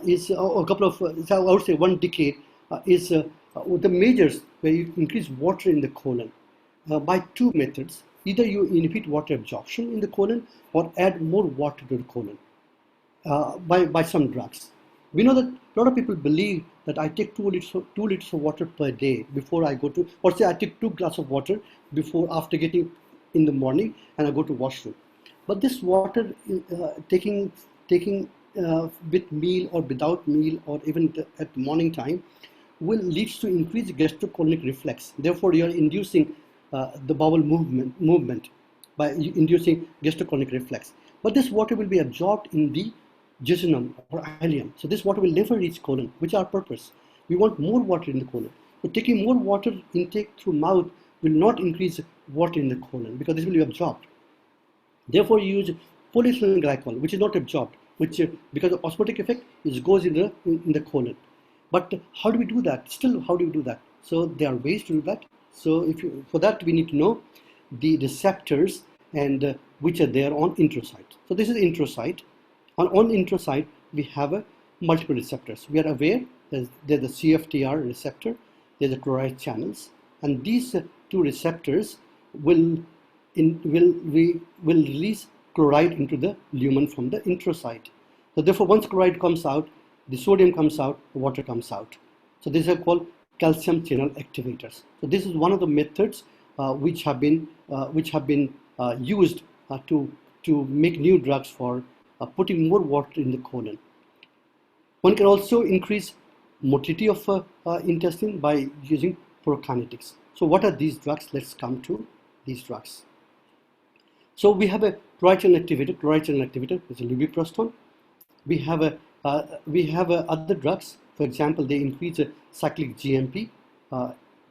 is a couple of, I would say 1 decade, is the measures where you increase water in the colon by 2 methods. Either you inhibit water absorption in the colon or add more water to the colon by some drugs. We know that a lot of people believe that I take 2 liters of water per day before I go to, or say I take 2 glasses of water after getting in the morning and I go to washroom. But this water taking with meal or without meal or even at morning time will leads to increased gastrocolic reflex. Therefore, you are inducing the bowel movement by inducing gastrocolic reflex. But this water will be absorbed in the jejunum or ileum. So this water will never reach colon, which is our purpose. We want more water in the colon. But taking more water intake through mouth will not increase water in the colon because this will be absorbed. Therefore, you use polyethylene glycol, which is not absorbed, which because of osmotic effect, it goes in the colon. But how do we do that? Still, how do we do that? So there are ways to do that. So for that, we need to know the receptors and which are there on introcyte. So this is introcyte. On introcyte, we have multiple receptors. We are aware there's the CFTR receptor, there's the chloride channels, and these 2 receptors will release chloride into the lumen from the introcyte. So therefore, once chloride comes out, the sodium comes out, the water comes out. So these are called calcium channel activators. So this is one of the methods which have been used to make new drugs for putting more water in the colon. One can also increase motility of intestine by using prokinetics. So what are these drugs? Let's come to these drugs. So we have a chloride channel activator. Chloride channel activator is a lubiprostone. We have other drugs. For example, they increase cyclic GMP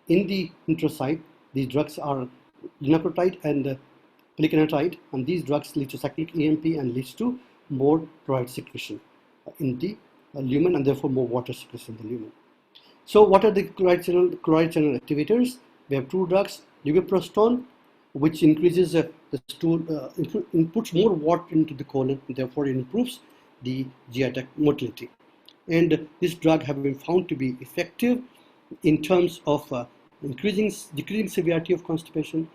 in the introcyte. These drugs are linaclotide and plicanatide, and these drugs lead to cyclic EMP and leads to more chloride secretion in the lumen and therefore more water secretion in the lumen. So what are the chloride channel activators? We have 2 drugs, lubiprostone, which increases the stool, puts more water into the colon, and therefore it improves the GI tract motility. And this drug have been found to be effective in terms of decreasing severity of constipation,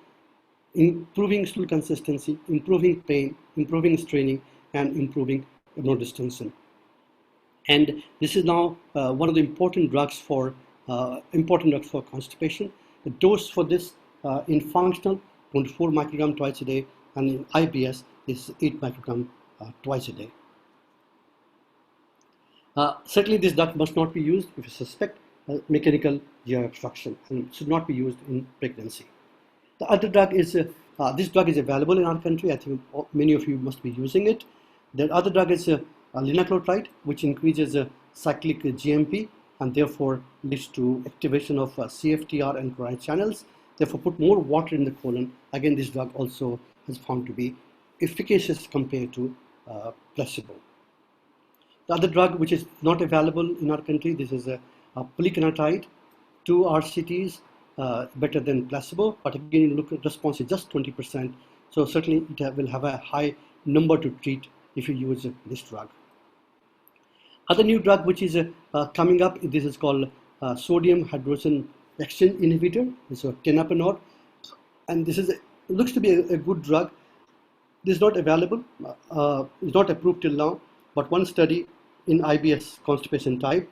improving stool consistency, improving pain, improving straining, and improving node distension. And this is now one of the important drugs for constipation. The dose for this in functional 24 microgram twice a day, and in IBS is 8 microgram twice a day. Certainly, this drug must not be used if you suspect mechanical GI obstruction and should not be used in pregnancy. The other drug is this drug is available in our country. I think many of you must be using it. The other drug is linaclotide, which increases cyclic GMP and therefore leads to activation of CFTR and chloride channels. Therefore, put more water in the colon. Again, this drug also is found to be efficacious compared to placebo. The other drug which is not available in our country, this is a plicanatide. 2 RCTs better than placebo, but again, you look at response is just 20%. So certainly it will have a high number to treat if you use this drug. Other new drug which is coming up, this is called sodium hydrogen exchange inhibitor. This is tenapanor, and this is looks to be a good drug. This is not available, is not approved till now, but one study in IBS constipation type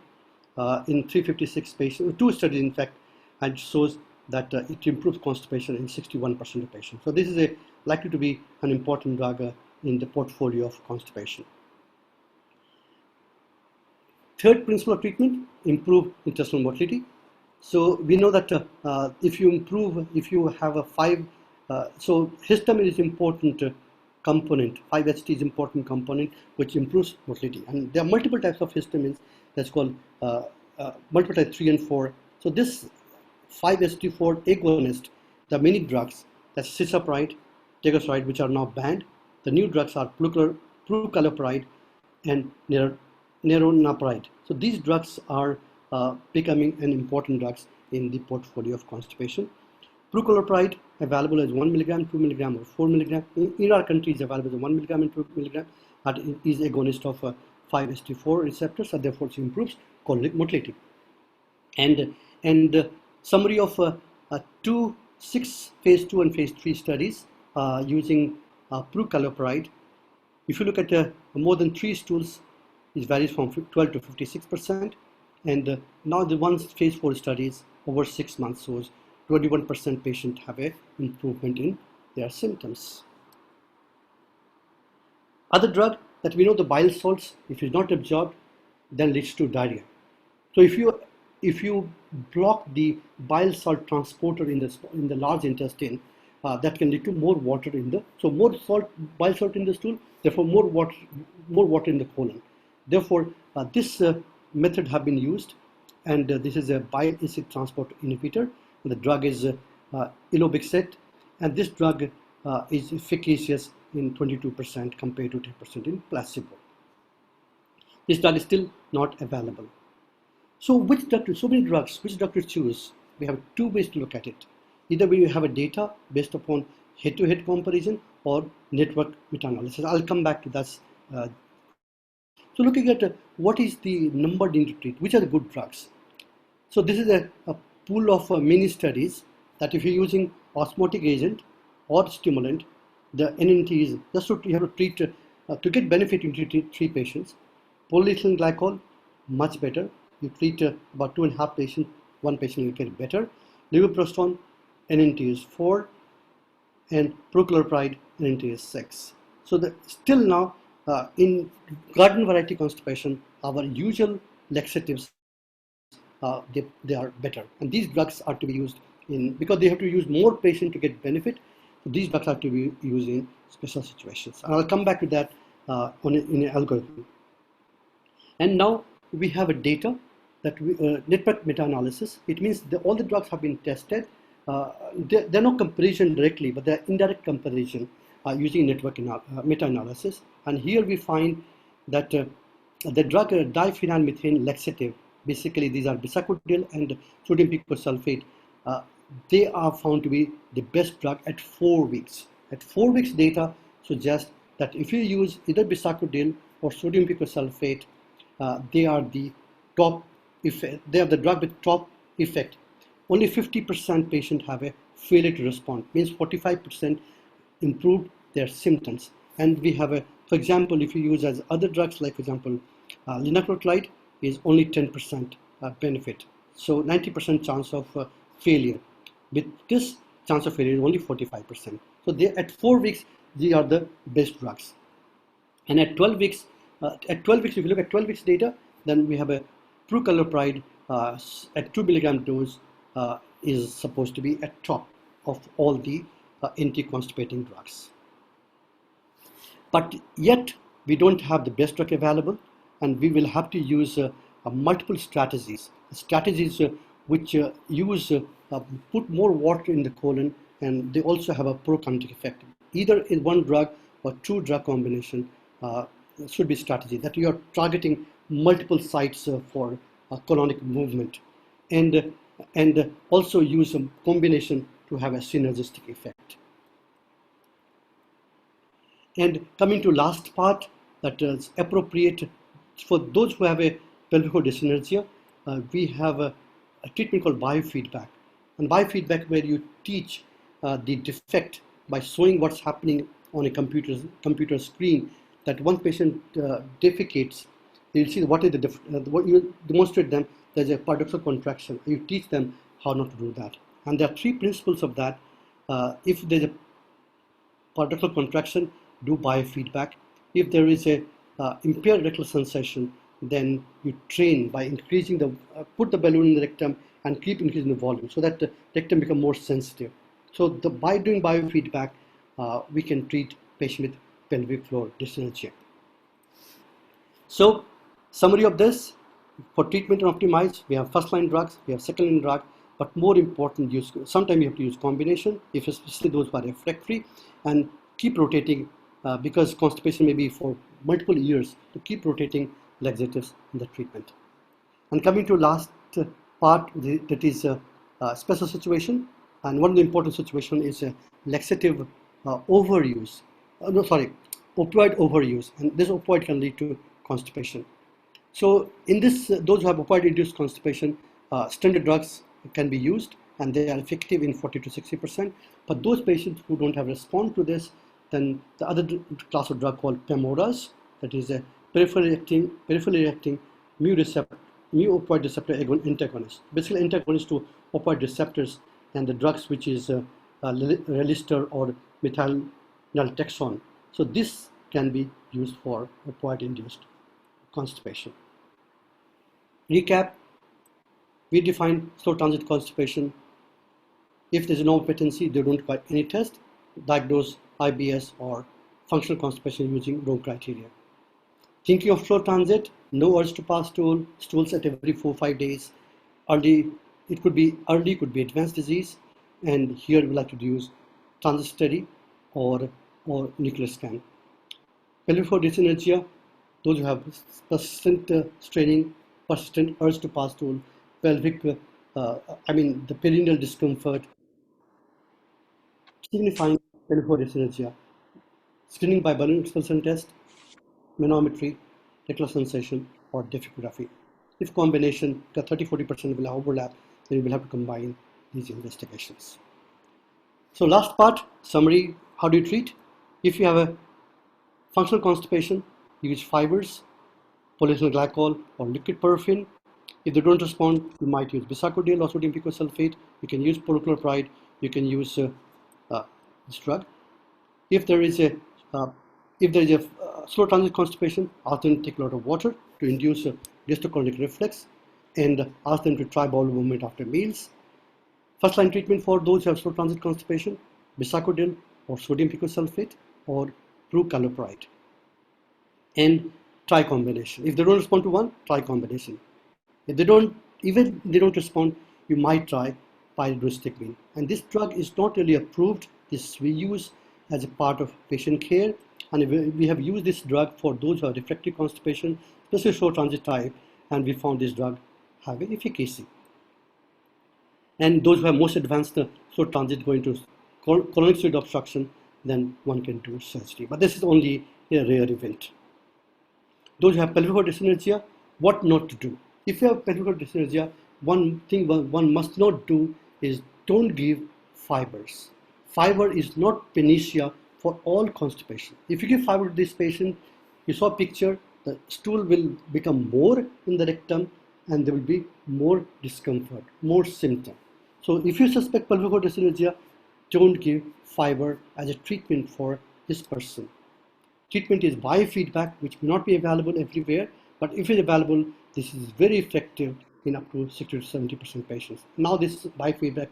in 356 patients, 2 studies in fact, and shows that it improves constipation in 61% of patients. So this is likely to be an important drug in the portfolio of constipation. Third principle of treatment, improve intestinal motility. So we know that if you have a 5, so histamine is important component, 5-HT is important component which improves motility. And there are multiple types of histamines that's called multiple type 3 and 4. So this 5-HT4 agonist, there are many drugs, that's cisapride, tegopride, which are now banned. The new drugs are prucalopride and neronapride. So these drugs are becoming an important drugs in the portfolio of constipation. Prucalopride available as 1 milligram, 2 milligram, or 4 milligram. In our country, is available as 1 milligram and 2 milligram, but it is agonist of 5-HT4 receptors, and therefore it improves colonic motility. And summary of 6 phase 2 and phase 3 studies using prucalopride. If you look at more than 3 stools, it varies from 12 to 56%. And now the one phase 4 studies over 6 months shows 21% patients have a improvement in their symptoms. Other drug that we know, the bile salts, if it's not absorbed, then leads to diarrhea. So if you block the bile salt transporter in the large intestine, that can lead to more water in the, so more bile salt in the stool, therefore more water in the colon. Therefore, this method have been used, and this is a bile acid transport inhibitor. The drug is ilobixet, and this drug is efficacious in 22% compared to 10% in placebo. This drug is still not available. So which drug, so many drugs, which drug to choose? We have 2 ways to look at it. Either we have a data based upon head-to-head comparison or network meta-analysis. I'll come back to that. So looking at what is the number needed to treat, which are the good drugs? So this is a pool of many studies that if you're using osmotic agent or stimulant, the NNT is just so you have to treat, to get benefit you need to treat 3 patients. Polyethylene glycol, much better. You treat about 2.5 patients, 1 patient will get better. Levoprostone, NNT is 4, and prucalopride, NNT is 6. So still now, in garden variety constipation, our usual laxatives, they are better. And these drugs are to be used because they have to use more patients to get benefit. So these drugs are to be used in special situations. And I'll come back to that in an algorithm. And now we have a data that network meta-analysis. It means all the drugs have been tested. There are no comparison directly, but there are indirect comparison using network meta-analysis. And here we find that the drug diphenylmethane laxative, basically these are bisacodyl and sodium picosulfate, they are found to be the best drug at 4 weeks. At 4 weeks, data suggests that if you use either bisacodyl or sodium picosulfate, they are the top effect. They are the drug with top effect. Only 50% patients have a failure to respond, means 45% improved their symptoms. And we have for example, if you use as other drugs, like for example, linaclotide is only 10% benefit. So 90% chance of failure. With this, chance of failure is only 45%. So at 4 weeks, they are the best drugs. And at 12 weeks, if you look at 12 weeks data, then we have a prucalopride at 2 milligram dose is supposed to be at top of all the anti-constipating drugs. But yet, we don't have the best drug available, and we will have to use multiple strategies which put more water in the colon, and they also have a prokinetic effect. Either in one drug or 2 drug combination should be strategy, that you are targeting multiple sites for colonic movement, and also use a combination to have a synergistic effect. And coming to last part, that is appropriate for those who have a pelvico-dyssynergia, we have a treatment called biofeedback. And biofeedback, where you teach the defect by showing what's happening on a computer screen, that one patient defecates, you'll see what is what you demonstrate them, there's a paradoxal contraction. You teach them how not to do that. And there are 3 principles of that. If there's a paradoxal contraction, do biofeedback. If there is a impaired rectal sensation, then you train by increasing put the balloon in the rectum and keep increasing the volume so that the rectum become more sensitive. So by doing biofeedback, we can treat patient with pelvic floor dyssynergia. So summary of this, for treatment and optimize, we have first line drugs, we have second line drugs, but more important, sometimes you have to use combination, if especially those who are refractory, and keep rotating because constipation may be for multiple years, to keep rotating laxatives in the treatment. And coming to last part, that is special situation, and one of the important situation is laxative overuse. Opioid overuse, and this opioid can lead to constipation. So in this, those who have opioid-induced constipation, standard drugs can be used, and they are effective in 40 to 60%. But those patients who don't have response to this, then the other class of drug called PEMORAs, that is a peripherally acting mu opioid receptor antagonist, basically antagonist to opioid receptors, and the drugs which is Relistor or methyl-naltrexone. So this can be used for opioid-induced constipation. Recap: we define slow transit constipation. If there's no patency, they don't require any test. Diagnose IBS or functional constipation using Rome criteria. Thinking of slow transit, no urge to pass stools at every 4-5 days. Early, it could be advanced disease, and here we like to use transit study or nuclear scan. Pelvic floor dyssynergia, those who have persistent straining, persistent urge to pass stool, pelvic, the perineal discomfort, signifying pelvic floor dyssynergia. Screening by balloon expulsion test, manometry, rectal sensation, or difficography. If combination, the 30-40% will overlap, then you will have to combine these investigations. So last part, summary, how do you treat? If you have a functional constipation, use fibers, polyethylene glycol, or liquid paraffin. If they don't respond, you might use bisacodyl or sodium picosulfate. You can use pyrrolochloride. You can use this drug. If there is a slow transit constipation, ask them to take a lot of water to induce a gastrocolic reflex, and ask them to try bowel movement after meals. First line treatment for those who have slow transit constipation: bisacodyl or sodium picosulfate or prucalopride. And try combination. If they don't respond to one, try combination. If they don't respond, you might try pyridostigmine. And this drug is not really approved. This we use as a part of patient care, and we have used this drug for those who have refractory constipation, especially slow transit type, and we found this drug having efficacy. And those who have most advanced slow transit going to colonic fluid obstruction, then one can do surgery. But this is only a rare event. Those who have pelvic floor dyssynergia, what not to do? If you have pelvic floor dyssynergia, one thing one must not do is don't give fibers. Fiber is not panacea for all constipation. If you give fiber to this patient, you saw a picture, the stool will become more in the rectum and there will be more discomfort, more symptom. So if you suspect pelvic floor dyssynergia, don't give fiber as a treatment for this person. Treatment is biofeedback, which may not be available everywhere, but if it's available, this is very effective in up to 60 to 70% patients. Now this biofeedback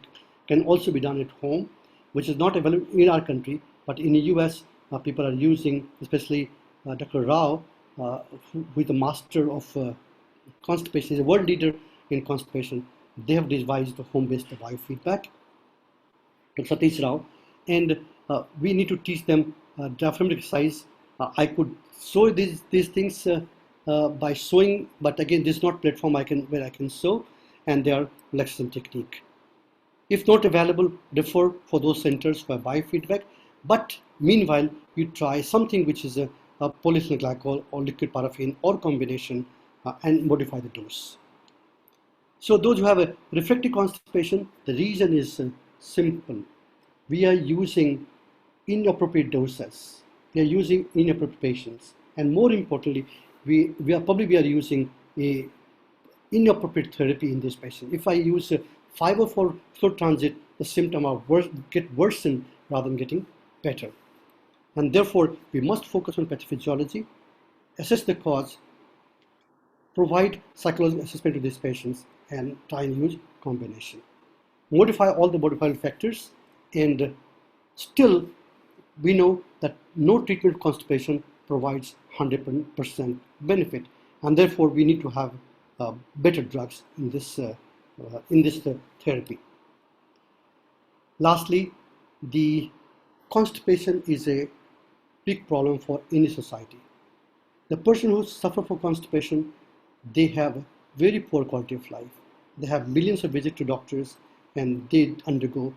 can also be done at home, which is not available in our country, but in the US, people are using, especially Dr. Rao, who is the master of constipation, is a world leader in constipation. They have devised a home-based biofeedback, Dr. Satish Rao, and we need to teach them diaphragm exercise. I could show these things by showing, but again, this is not platform where I can show, and they are relaxation technique. If not available, defer for those centers who have biofeedback. But meanwhile, you try something which is a polyethylene glycol or liquid paraffin or combination and modify the dose. So those who have a refractory constipation, the reason is simple. We are using inappropriate doses. We are using inappropriate patients. And more importantly, we are using a inappropriate therapy in this patient. If I use fiber for slow transit, the symptom get worsened rather than getting better. And therefore, we must focus on pathophysiology, assess the cause, provide psychological assessment to these patients, and try and use combination. Modify all the modifiable factors, and still we know that no treatment of constipation provides 100% benefit, and therefore we need to have better drugs in this therapy. Lastly, the constipation is a big problem for any society. The person who suffers from constipation, they have a very poor quality of life. They have millions of visits to doctors, and they undergo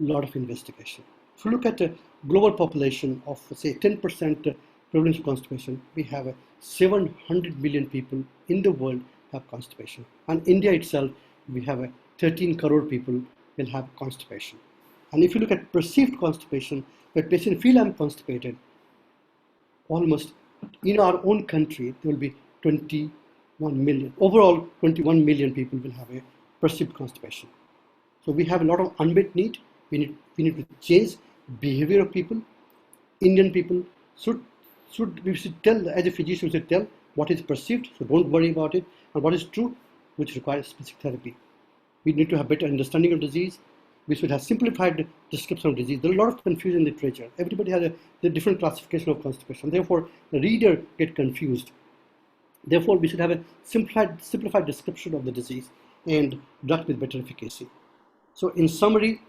a lot of investigation. If you look at a global population of, say, 10% prevalence of constipation, we have 700 million people in the world have constipation. And India itself, we have 13 crore people will have constipation. And if you look at perceived constipation, where patients feel I'm constipated, almost in our own country, there will be 21 million. Overall, 21 million people will have a perceived constipation. So we have a lot of unmet need. We need to change behavior of people. Indian people we should tell, as a physician, we should tell what is perceived, so don't worry about it, and what is true, which requires specific therapy. We need to have better understanding of disease. We should have simplified description of disease. There's a lot of confusion in literature. Everybody has a different classification of constipation. Therefore, the reader gets confused. Therefore, we should have a simplified description of the disease and drug with better efficacy. So in summary,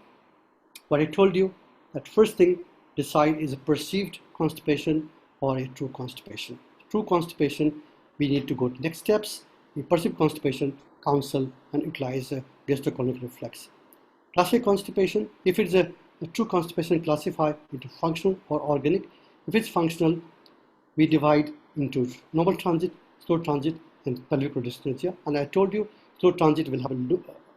what I told you, that first thing, decide is a perceived constipation or a true constipation. True constipation, we need to go to next steps. In perceived constipation, counsel and utilize a gastrocolonic reflex. Classic constipation, if it's a true constipation, classify into functional or organic. If it's functional, we divide into normal transit, slow transit, and pelvic floor dyssynergia. And I told you, slow transit will have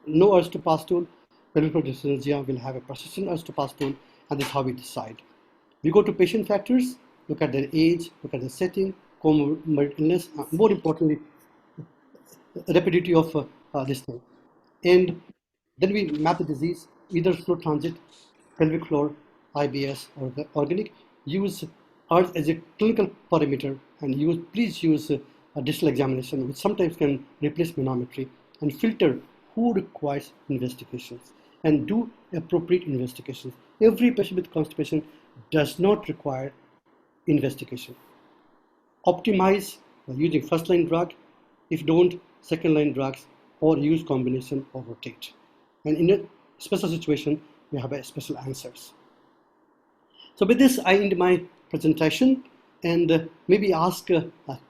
no urge to pass stool, pelvic floor dyssynergia will have a persistent urge to pass stool, and that's how we decide. We go to patient factors, look at their age, look at the setting, comorbid illness, more importantly, rapidity of this thing. And then we map the disease, either slow transit, pelvic floor, IBS, or the organic. Use urge as a clinical parameter, and please use a distal examination, which sometimes can replace manometry, and filter who requires investigations and do appropriate investigations. Every patient with constipation does not require investigation. Optimize using first line drug. If don't, second line drugs, or use combination or rotate. And in a special situation, we have special answers. So with this, I end my presentation and maybe ask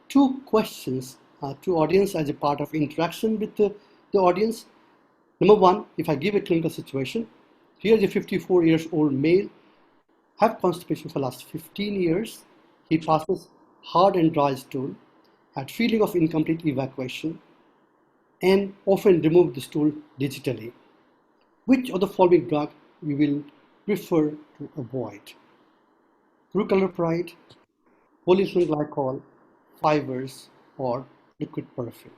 two questions to audience as a part of interaction with the audience. Number one, if I give a clinical situation, here's a 54 years old male, have constipation for the last 15 years. He passes hard and dry stool, had feeling of incomplete evacuation, and often remove the stool digitally. Which of the following drug we will prefer to avoid? Chlorpride, polyethylene glycol, fibers, or liquid paraffin?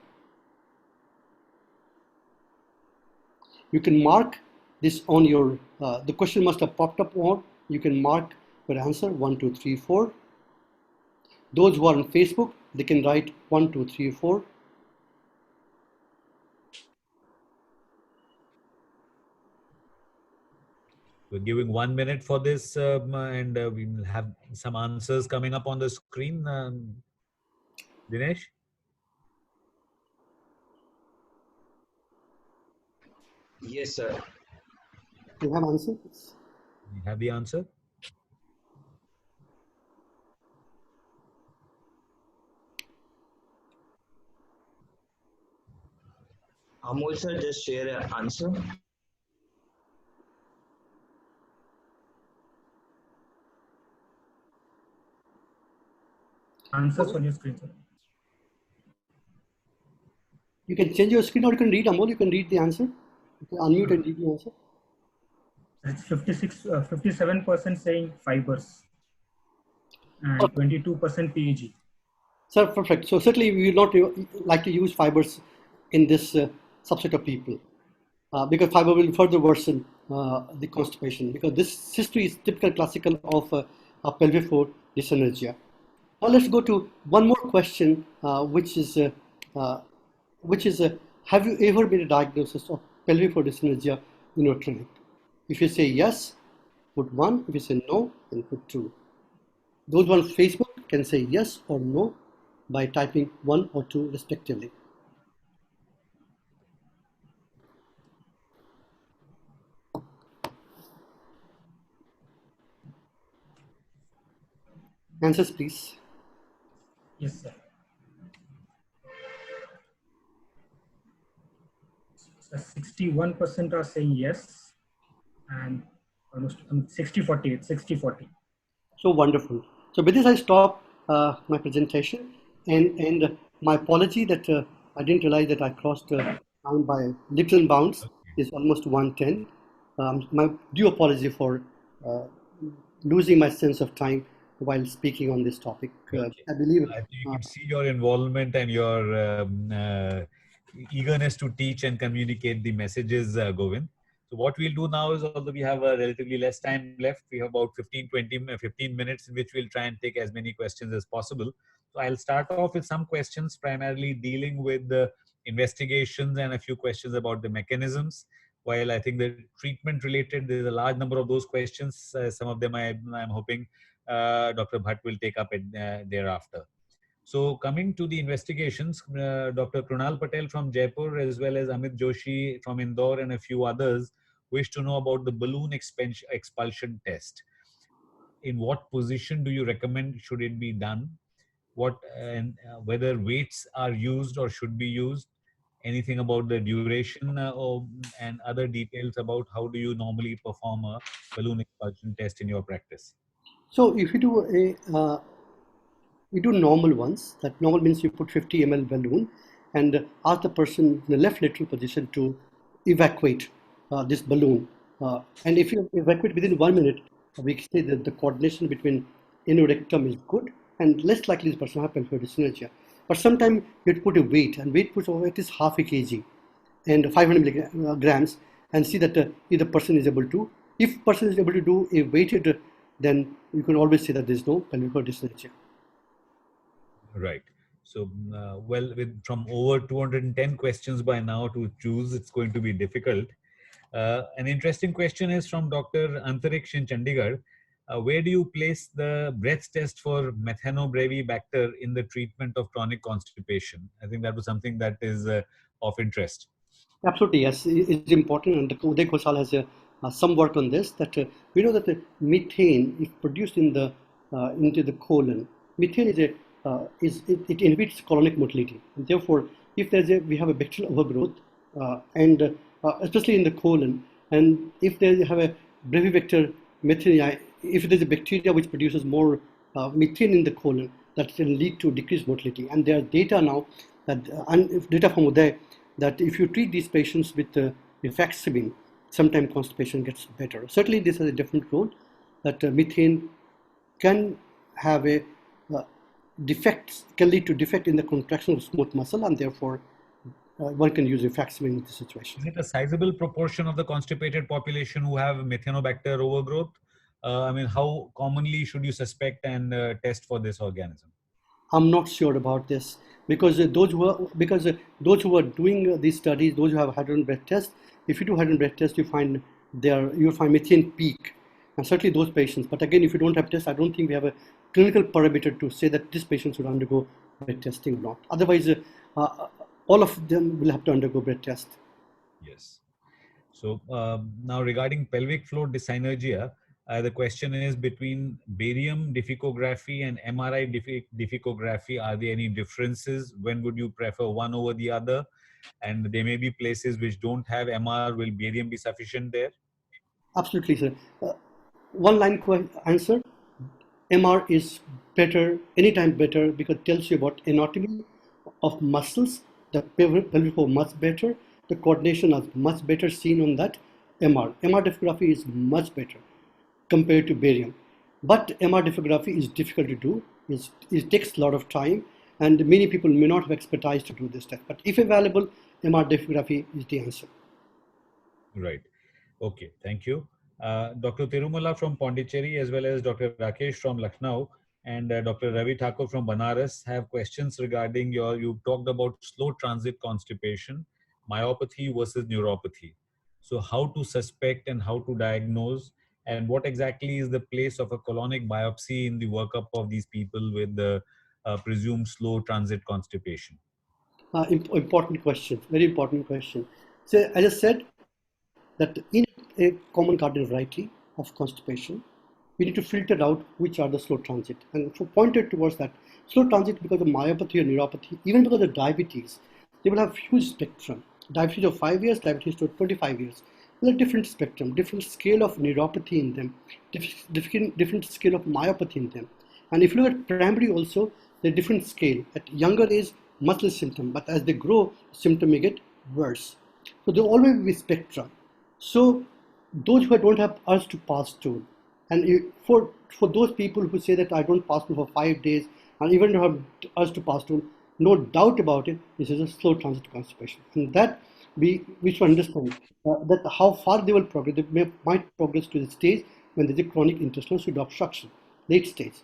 You can mark this on your, the question must have popped up on, you can mark your answer 1, 2, 3, 4. Those who are on Facebook, they can write 1, 2, 3, 4. We're giving 1 minute for this, and we will have some answers coming up on the screen. Dinesh? Yes, sir. You have answers? You have the answer? Amol sir, just share an answer. Answers on your screen, sir. You can change your screen or you can read, Amol, you can read the answer. You can unmute and read the answer. It's 57% saying fibers and 22% PEG. Sir, perfect. So certainly we will not like to use fibers in this subset of people because fiber will further worsen the constipation, because this history is typical classical of a pelvic floor dyssynergia. Now let's go to one more question, which is have you ever made a diagnosis of pelvic floor dyssynergia in your clinic? If you say yes, put 1. If you say no, then put 2. Those on Facebook can say yes or no by typing 1 or 2 respectively. Answers, please. Yes, sir. 61% are saying yes, and almost 60-40. It's 60-40. So wonderful. So with this, I stop my presentation, and my apology that I didn't realize that I crossed time by leaps and bounds. Is almost 1:10. My due apology for uh, losing my sense of time while speaking on this topic. Okay. I believe I think you can see your involvement and your eagerness to teach and communicate the messages, Govind. So what we'll do now is, although we have relatively less time left, we have about 15 minutes in which we'll try and take as many questions as possible. So I'll start off with some questions primarily dealing with the investigations and a few questions about the mechanisms. While I think the treatment related, there's a large number of those questions. Some of them I'm hoping Dr. Bhatt will take up thereafter. So coming to the investigations, Dr. Krunal Patel from Jaipur as well as Amit Joshi from Indore and a few others wish to know about the balloon expulsion test. In what position do you recommend should it be done? What and whether weights are used or should be used? Anything about the duration and other details about how do you normally perform a balloon expulsion test in your practice? so. If you do we do normal ones. That normal means you put 50 ml balloon and ask the person in the left lateral position to evacuate this balloon. And if you evacuate within 1 minute, we say that the coordination between rectum is good and less likely this person happens for dyskinesia. But sometimes you have to put a weight, and weight put over it is half a kg and 500 milligrams, and see that if the person is able to. If person is able to do a weighted, then you can always say that there is no pelvic dyskinesia. Right. So, well, with from over 210 questions by now to choose, it's going to be difficult. An interesting question is from Dr. Antariksh in Chandigarh. Where do you place the breath test for methanobrevibacter in the treatment of chronic constipation? I think that was something that is of interest. Absolutely, yes, it's important, and Uday Khosal has some work on this. That we know that the methane is produced in the into the colon. Methane is a it inhibits colonic motility, and therefore, if we have a bacterial overgrowth, and especially in the colon, and if they have a brevibacter methane, if there's a bacteria which produces more methane in the colon, that can lead to decreased motility. And there are data now that data from Uday that if you treat these patients with rifaximin, sometimes constipation gets better. Certainly, this has a different role, that methane can have a defects, can lead to defect in the contraction of smooth muscle, and therefore one can use rifaximin in this situation. Is it a sizable proportion of the constipated population who have methanobacter overgrowth? I mean, how commonly should you suspect and test for this organism? I'm not sure about this because those who are doing these studies, those who have hydrogen breath test, if you do hydrogen breath test, you'll find methane peak, and certainly those patients. But again, if you don't have tests, I don't think we have a clinical parameter to say that this patient should undergo breath testing or not. Otherwise, all of them will have to undergo breath test. Yes. So now regarding pelvic floor dyssynergia, the question is between barium difficography and MRI difficography, are there any differences? When would you prefer one over the other? And there may be places which don't have MR. Will barium be sufficient there? Absolutely, sir. One line answer. MR is better, anytime better, because it tells you about anatomy of muscles. The pelvic floor much better. The coordination is much better seen on that MR. MR difficography is much better compared to barium. But MR difficography is difficult to do. It takes a lot of time, and many people may not have expertise to do this test. But if available, MR difficography is the answer. Right. Okay. Thank you. Dr. Tirumala from Pondicherry, as well as Dr. Rakesh from Lucknow and Dr. Ravi Thakur from Banaras have questions regarding you talked about slow transit constipation, myopathy versus neuropathy. So how to suspect and how to diagnose, and what exactly is the place of a colonic biopsy in the workup of these people with the presumed slow transit constipation? Important question, very important question. So as I said, that in a common garden variety of constipation, we need to filter out which are the slow transit. And so pointed towards that, slow transit because of myopathy or neuropathy, even because of diabetes, they will have huge spectrum. Diabetes of 5 years, diabetes to 25 years. There's a different spectrum, different scale of neuropathy in them, different scale of myopathy in them. And if you look at primary also, the different scale. At younger age, much less symptom, but as they grow, symptom may get worse. So there will always be spectra. So those who don't have urge to pass stool, and for those people who say that I don't pass stool for 5 days, and even don't have urge to pass stool, no doubt about it, this is a slow transit to constipation, and that we should understand that how far they will progress. They might progress to the stage when there is a chronic intestinal pseudo obstruction, late stage.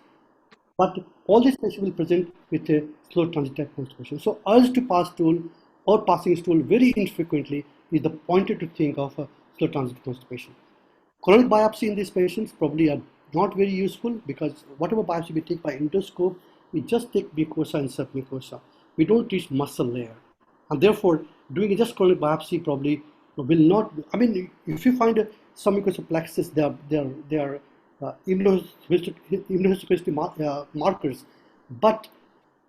But all these patients will present with a slow transit type constipation. So urge to pass stool or passing stool very infrequently is the pointer to think of a slow transit constipation. Colonic biopsy in these patients probably are not very useful because whatever biopsy we take by endoscope, we just take mucosa and submucosa. We don't reach muscle layer. And therefore, doing just colonic biopsy probably will not, I mean, if you find some mucosal plexus, they are immunohistochemistry markers, but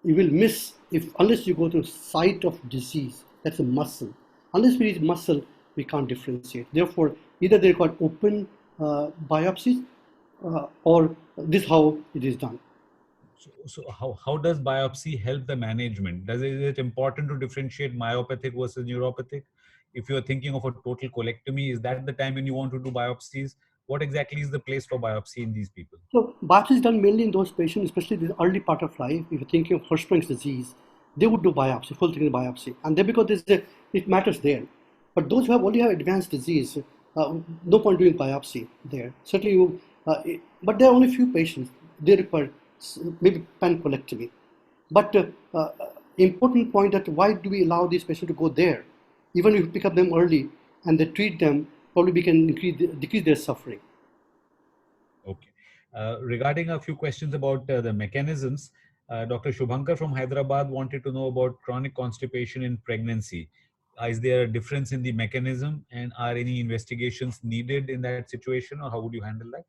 you will miss if unless you go to site of disease, that's a muscle. Unless we reach muscle, we can't differentiate. Therefore, either they require open biopsies or this is how it is done. So how does biopsy help the management? Is it important to differentiate myopathic versus neuropathic? If you're thinking of a total colectomy, is that the time when you want to do biopsies? What exactly is the place for biopsy in these people? So biopsy is done mainly in those patients, especially in the early part of life. If you're thinking of Hirschsprung's disease, they would do biopsy, full thickness biopsy, and then because it matters there. But those who have only have advanced disease, no point doing biopsy there. Certainly, but there are only few patients. They require maybe pancolectomy. But important point that why do we allow these patients to go there? Even if we pick up them early and they treat them, probably we can decrease their suffering. Okay. Regarding a few questions about the mechanisms, Dr. Shubhankar from Hyderabad wanted to know about chronic constipation in pregnancy. Is there a difference in the mechanism, and are any investigations needed in that situation, or how would you handle that?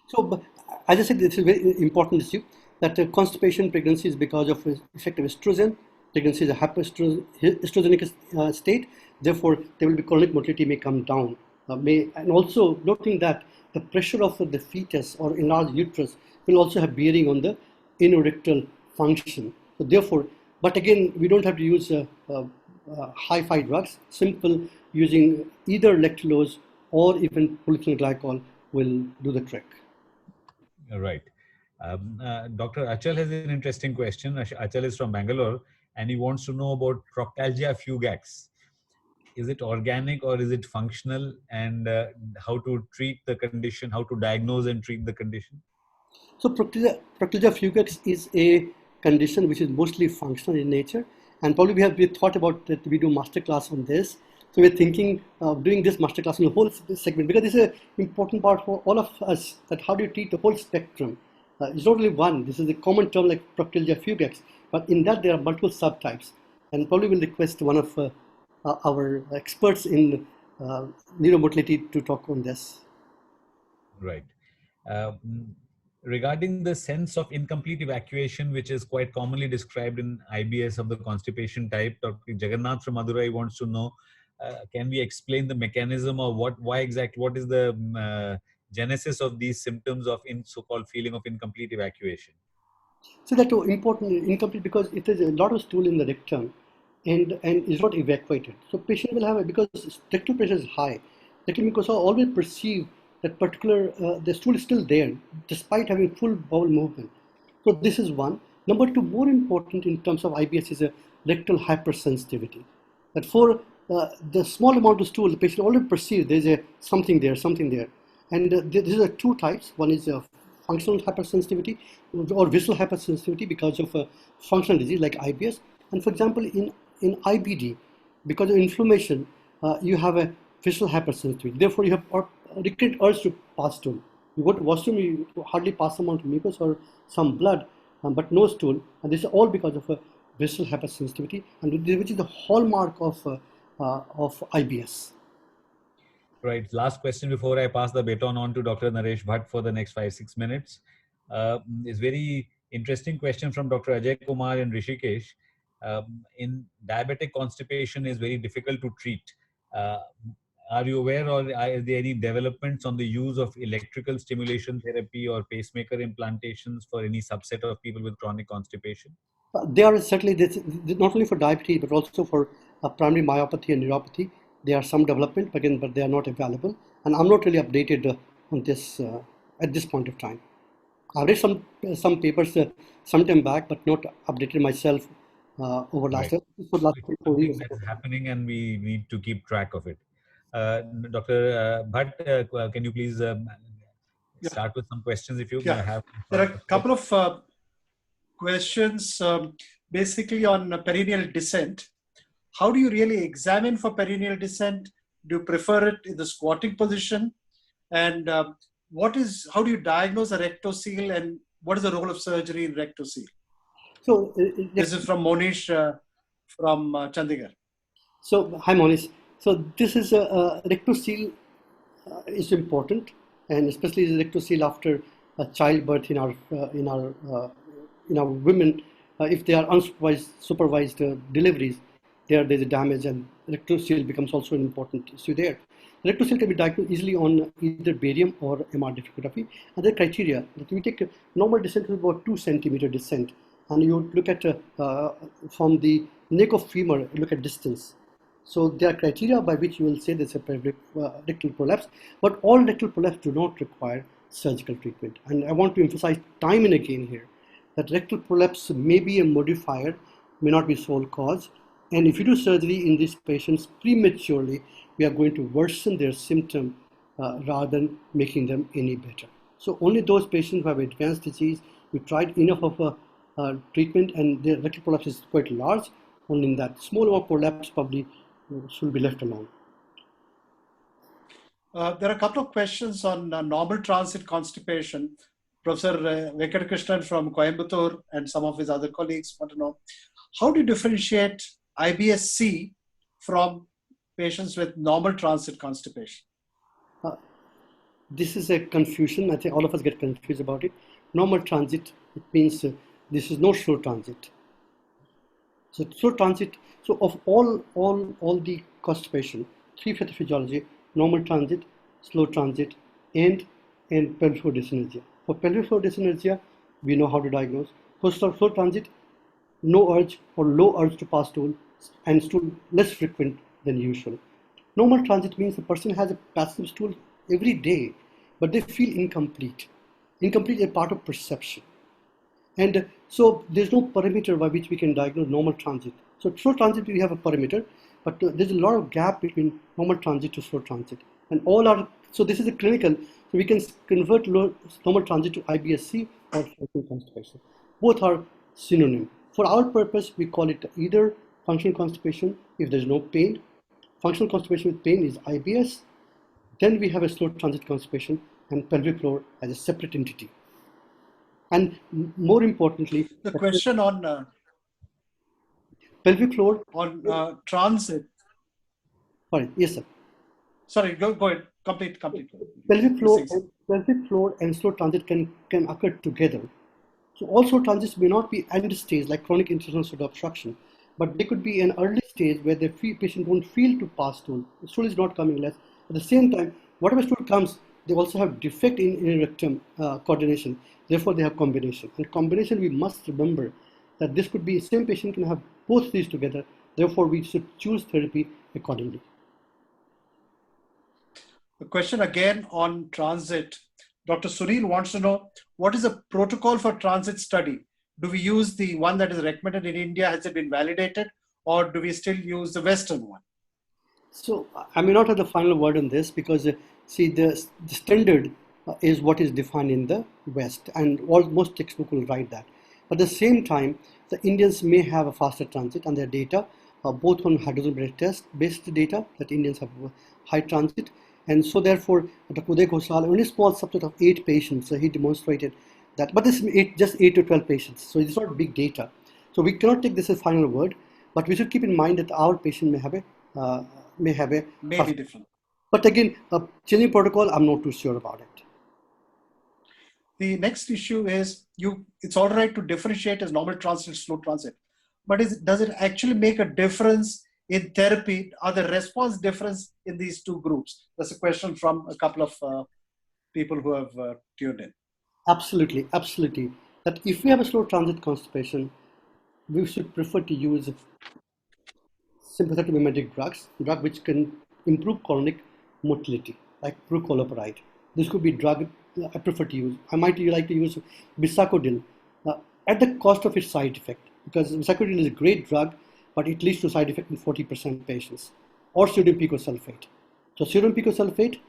So, as I said, this is a very important issue that constipation pregnancy is because of effect of estrogen. Pregnancy is a hyperestrogenic state. Therefore, there will be chronic motility may come down. And also noting that the pressure of the fetus or enlarged uterus will also have bearing on the anorectal function. So therefore, but again, we don't have to use high-fi drugs. Simple using either lactulose or even polyphenol glycol will do the trick. Right. Dr. Achal has an interesting question. Achal is from Bangalore, and he wants to know about Proctalgia fugax. Is it organic or is it functional, and how to treat the condition, how to diagnose and treat the condition? So Proctalgia fugax is a condition which is mostly functional in nature, and probably we thought about that we do masterclass on this. So we're thinking of doing this masterclass on the whole segment because this is an important part for all of us. That how do you treat the whole spectrum? It's not only one. This is a common term like Proctalgia fugax, but in that there are multiple subtypes, and probably will request one of our experts in neuromotility to talk on this. Right. Regarding the sense of incomplete evacuation, which is quite commonly described in IBS of the constipation type, Dr. Jagannath from Madurai wants to know, can we explain the mechanism or what is the genesis of these symptoms of so-called feeling of incomplete evacuation? So that's important, incomplete because it is a lot of stool in the rectum and is not evacuated. So patient will have it because rectal pressure is high. Rectal mucosa always perceive that particular, the stool is still there despite having full bowel movement. So this is one. Number two, more important in terms of IBS is a rectal hypersensitivity. That for the small amount of stool, the patient already perceives there's something there. And these are two types. One is functional hypersensitivity or visceral hypersensitivity because of a functional disease like IBS. And for example, in IBD, because of inflammation, you have a visceral hypersensitivity. Therefore, you have recurrent urge to pass stool. You go to washroom, you hardly pass some amount of mucus or some blood, but no stool. And this is all because of a visceral hypersensitivity, and which is the hallmark of IBS. Right. Last question before I pass the baton on to Dr. Naresh Bhatt for the next 5-6 minutes. Is very interesting question from Dr. Ajay Kumar and Rishikesh. In diabetic constipation is very difficult to treat. are you aware, or are there any developments on the use of electrical stimulation therapy or pacemaker implantations for any subset of people with chronic constipation? They are certainly not only for diabetes but also for primary myopathy and neuropathy. There are some development, but again, but they are not available, and I'm not really updated on this at this point of time. I read some papers some time back, but not updated myself over last Right. for last Which is 4 years. something that's happening, and we need to keep track of it. Dr. Bhatt, can you please Yeah, start with some questions if you yeah. have? There are a couple of questions basically on perineal descent. How do you really examine for perineal descent? Do you prefer it in the squatting position? And how do you diagnose a rectocele, and what is the role of surgery in rectocele? So, This is from Monish from Chandigarh. so hi Monish. So this is a rectocele is important, and especially the rectocele after childbirth in our women, if they are unsupervised supervised deliveries, there's a damage, and rectocele becomes also an important issue there. Rectocele can be diagnosed easily on either barium or MR difficography. And the criteria that we take a normal descent is about 2 centimeter descent, and you look at from the neck of femur, look at distance. So there are criteria by which you will say there's a rectal prolapse, but all rectal prolapse do not require surgical treatment. And I want to emphasize time and again here that rectal prolapse may be a modifier, may not be sole cause. And if you do surgery in these patients prematurely, we are going to worsen their symptom rather than making them any better. So only those patients who have advanced disease, we tried enough of a treatment and their rectal prolapse is quite large, only in that small amount of prolapse probably should be left alone. There are a couple of questions on normal transit constipation. Professor Venkatakrishnan from Coimbatore and some of his other colleagues want to know, how do you differentiate IBS-C from patients with normal transit constipation? This is a confusion. I think all of us get confused about it. Normal transit, it means this is no slow transit. So slow transit, so of all the constipation, three pathophysiology, normal transit, slow transit, and pelvic floor dyssynergia. For pelvic floor dyssynergia, we know how to diagnose. For slow transit, no urge or low urge to pass stool, and stool less frequent than usual. Normal transit means the person has a passive stool every day, but they feel incomplete. Incomplete is a part of perception. And so there's no parameter by which we can diagnose normal transit. So slow transit, we have a parameter, but there's a lot of gap between normal transit to slow transit. And so this is a clinical, so we can convert normal transit to IBS-C or functional constipation. Both are synonym. For our purpose, we call it either functional constipation if there's no pain. Functional constipation with pain is IBS. Then we have a slow transit constipation and pelvic floor as a separate entity. And more importantly, the question on pelvic floor on transit. Sorry, yes, sir. Sorry, go ahead. Complete. Pelvic floor and slow transit can occur together. So all slow transits may not be end stage like chronic interstitial stool obstruction, but they could be an early stage where the patient don't feel to pass stool. The stool is not coming less. At the same time, whatever stool comes, they also have defect in rectum coordination. Therefore, they have combination. And combination, we must remember that this could be same patient can have both these together. Therefore, we should choose therapy accordingly. The question again on transit. Dr. Sunil wants to know, what is the protocol for transit study? Do we use the one that is recommended in India? Has it been validated? Or do we still use the Western one? So I may not have the final word on this because see the standard is what is defined in the West, and most textbook will write that. But at the same time, the Indians may have a faster transit, and their data, both on hydrogen based data, that Indians have high transit. And so therefore, Dr. Uday Ghoshal, only a small subset of 8 patients, he demonstrated that, but this is just 8 to 12 patients, so it's not big data. So we cannot take this as final word, but we should keep in mind that our patient may have a maybe different. But again, changing protocol, I'm not too sure about it. The next issue is it's all right to differentiate as normal transit, slow transit, but does it actually make a difference in therapy? Are the response difference in these two groups? That's a question from a couple of people who have tuned in. Absolutely, absolutely. That if we have a slow transit constipation, we should prefer to use sympathetic mimetic drugs, drug which can improve colonic motility, like procoloparide. This could be drug I prefer to use. I might like to use bisacodyl at the cost of its side effect, because bisacodyl is a great drug, but it leads to side effect in 40% patients, or sodium picosulfate. So sodium picosulfate,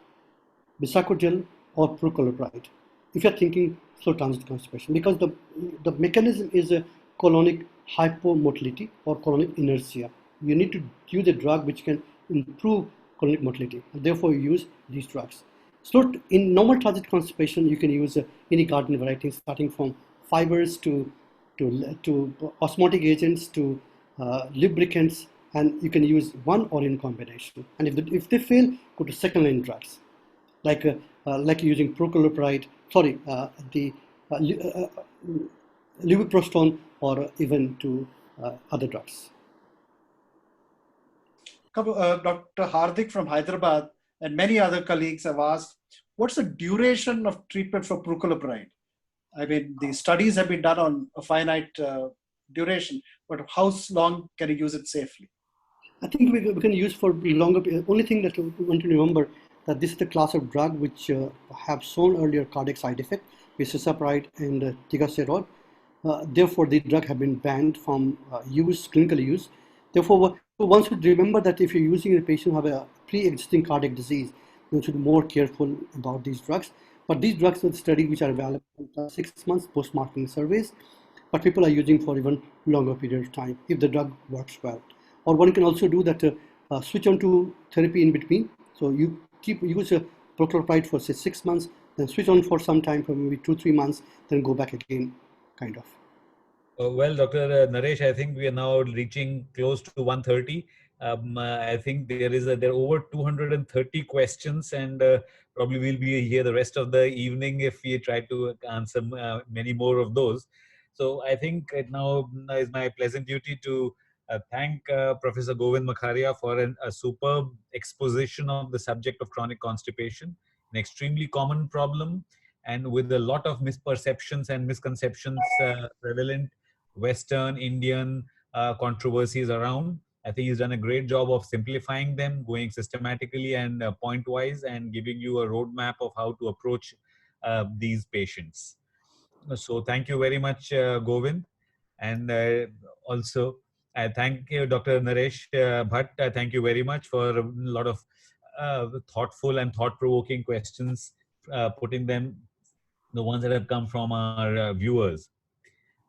bisacodyl, or procoloparide, if you're thinking slow transit constipation, because the mechanism is a colonic hypomotility or colonic inertia. You need to use a drug which can improve colonic motility, and therefore you use these drugs. So in normal transit constipation, you can use any garden variety, starting from fibers to osmotic agents to lubricants, and you can use one or in combination. And if they fail, go to second line drugs like using procoloparide, the lubiprostone, or even to other drugs. Dr. Hardik from Hyderabad and many other colleagues have asked, what's the duration of treatment for procoloparide? I mean, the studies have been done on a finite duration, but how long can you use it safely? I think we can use for longer. Only thing that we want to remember that this is the class of drug which have shown earlier cardiac side effect, bisacopride and ticagrelor. Therefore, the drug have been banned from clinical use. Therefore, one should remember that if you're using a patient who have a pre-existing cardiac disease, you should be more careful about these drugs. But these drugs are the study which are available 6 months post-marketing surveys, but people are using for even longer period of time if the drug works well. Or one can also do that switch on to therapy in between. So you use a procoloparide for say 6 months, then switch on for some time, for maybe 2-3 months, then go back again, kind of. Well, Dr. Naresh, I think we are now reaching close to 1:30. I think there are over 230 questions, and probably we'll be here the rest of the evening if we try to answer many more of those. So I think it now is my pleasant duty to thank Professor Govind Makharia for a superb exposition of the subject of chronic constipation, an extremely common problem, and with a lot of misperceptions and misconceptions prevalent Western, Indian controversies around. I think he's done a great job of simplifying them, going systematically and point-wise, and giving you a roadmap of how to approach these patients. So thank you very much, Govind. And also, I thank you, Dr. Naresh Bhatt. Thank you very much for a lot of thoughtful and thought-provoking questions, putting them, the ones that have come from our viewers.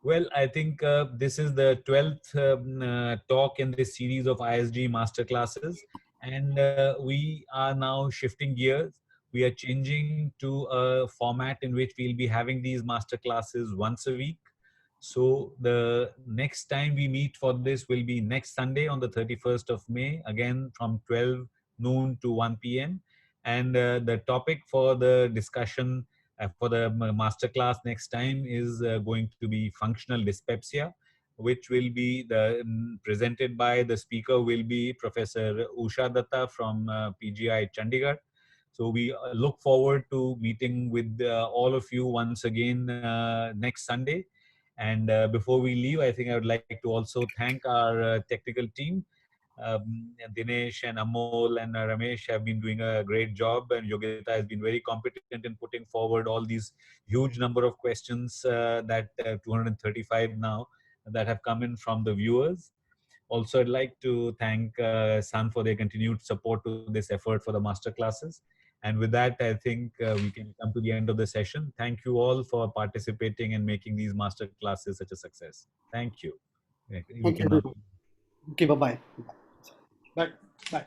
Well, I think this is the 12th talk in this series of ISG masterclasses, and we are now shifting gears. We are changing to a format in which we'll be having these masterclasses once a week. So the next time we meet for this will be next Sunday on the 31st of May, again from 12 noon to 1 p.m. And the topic for the discussion for the masterclass next time is going to be functional dyspepsia, which will be presented by the speaker will be Professor Usha Datta from PGI Chandigarh. So we look forward to meeting with all of you once again next Sunday. And before we leave, I think I would like to also thank our technical team. Dinesh and Amol and Ramesh have been doing a great job, and Yogita has been very competent in putting forward all these huge number of questions that 235 now that have come in from the viewers. Also, I'd like to thank Sun for their continued support to this effort for the master classes. And with that, I think we can come to the end of the session. Thank you all for participating and making these master classes such a success. Thank you. We Thank can you. now Okay, bye-bye. Bye. Bye.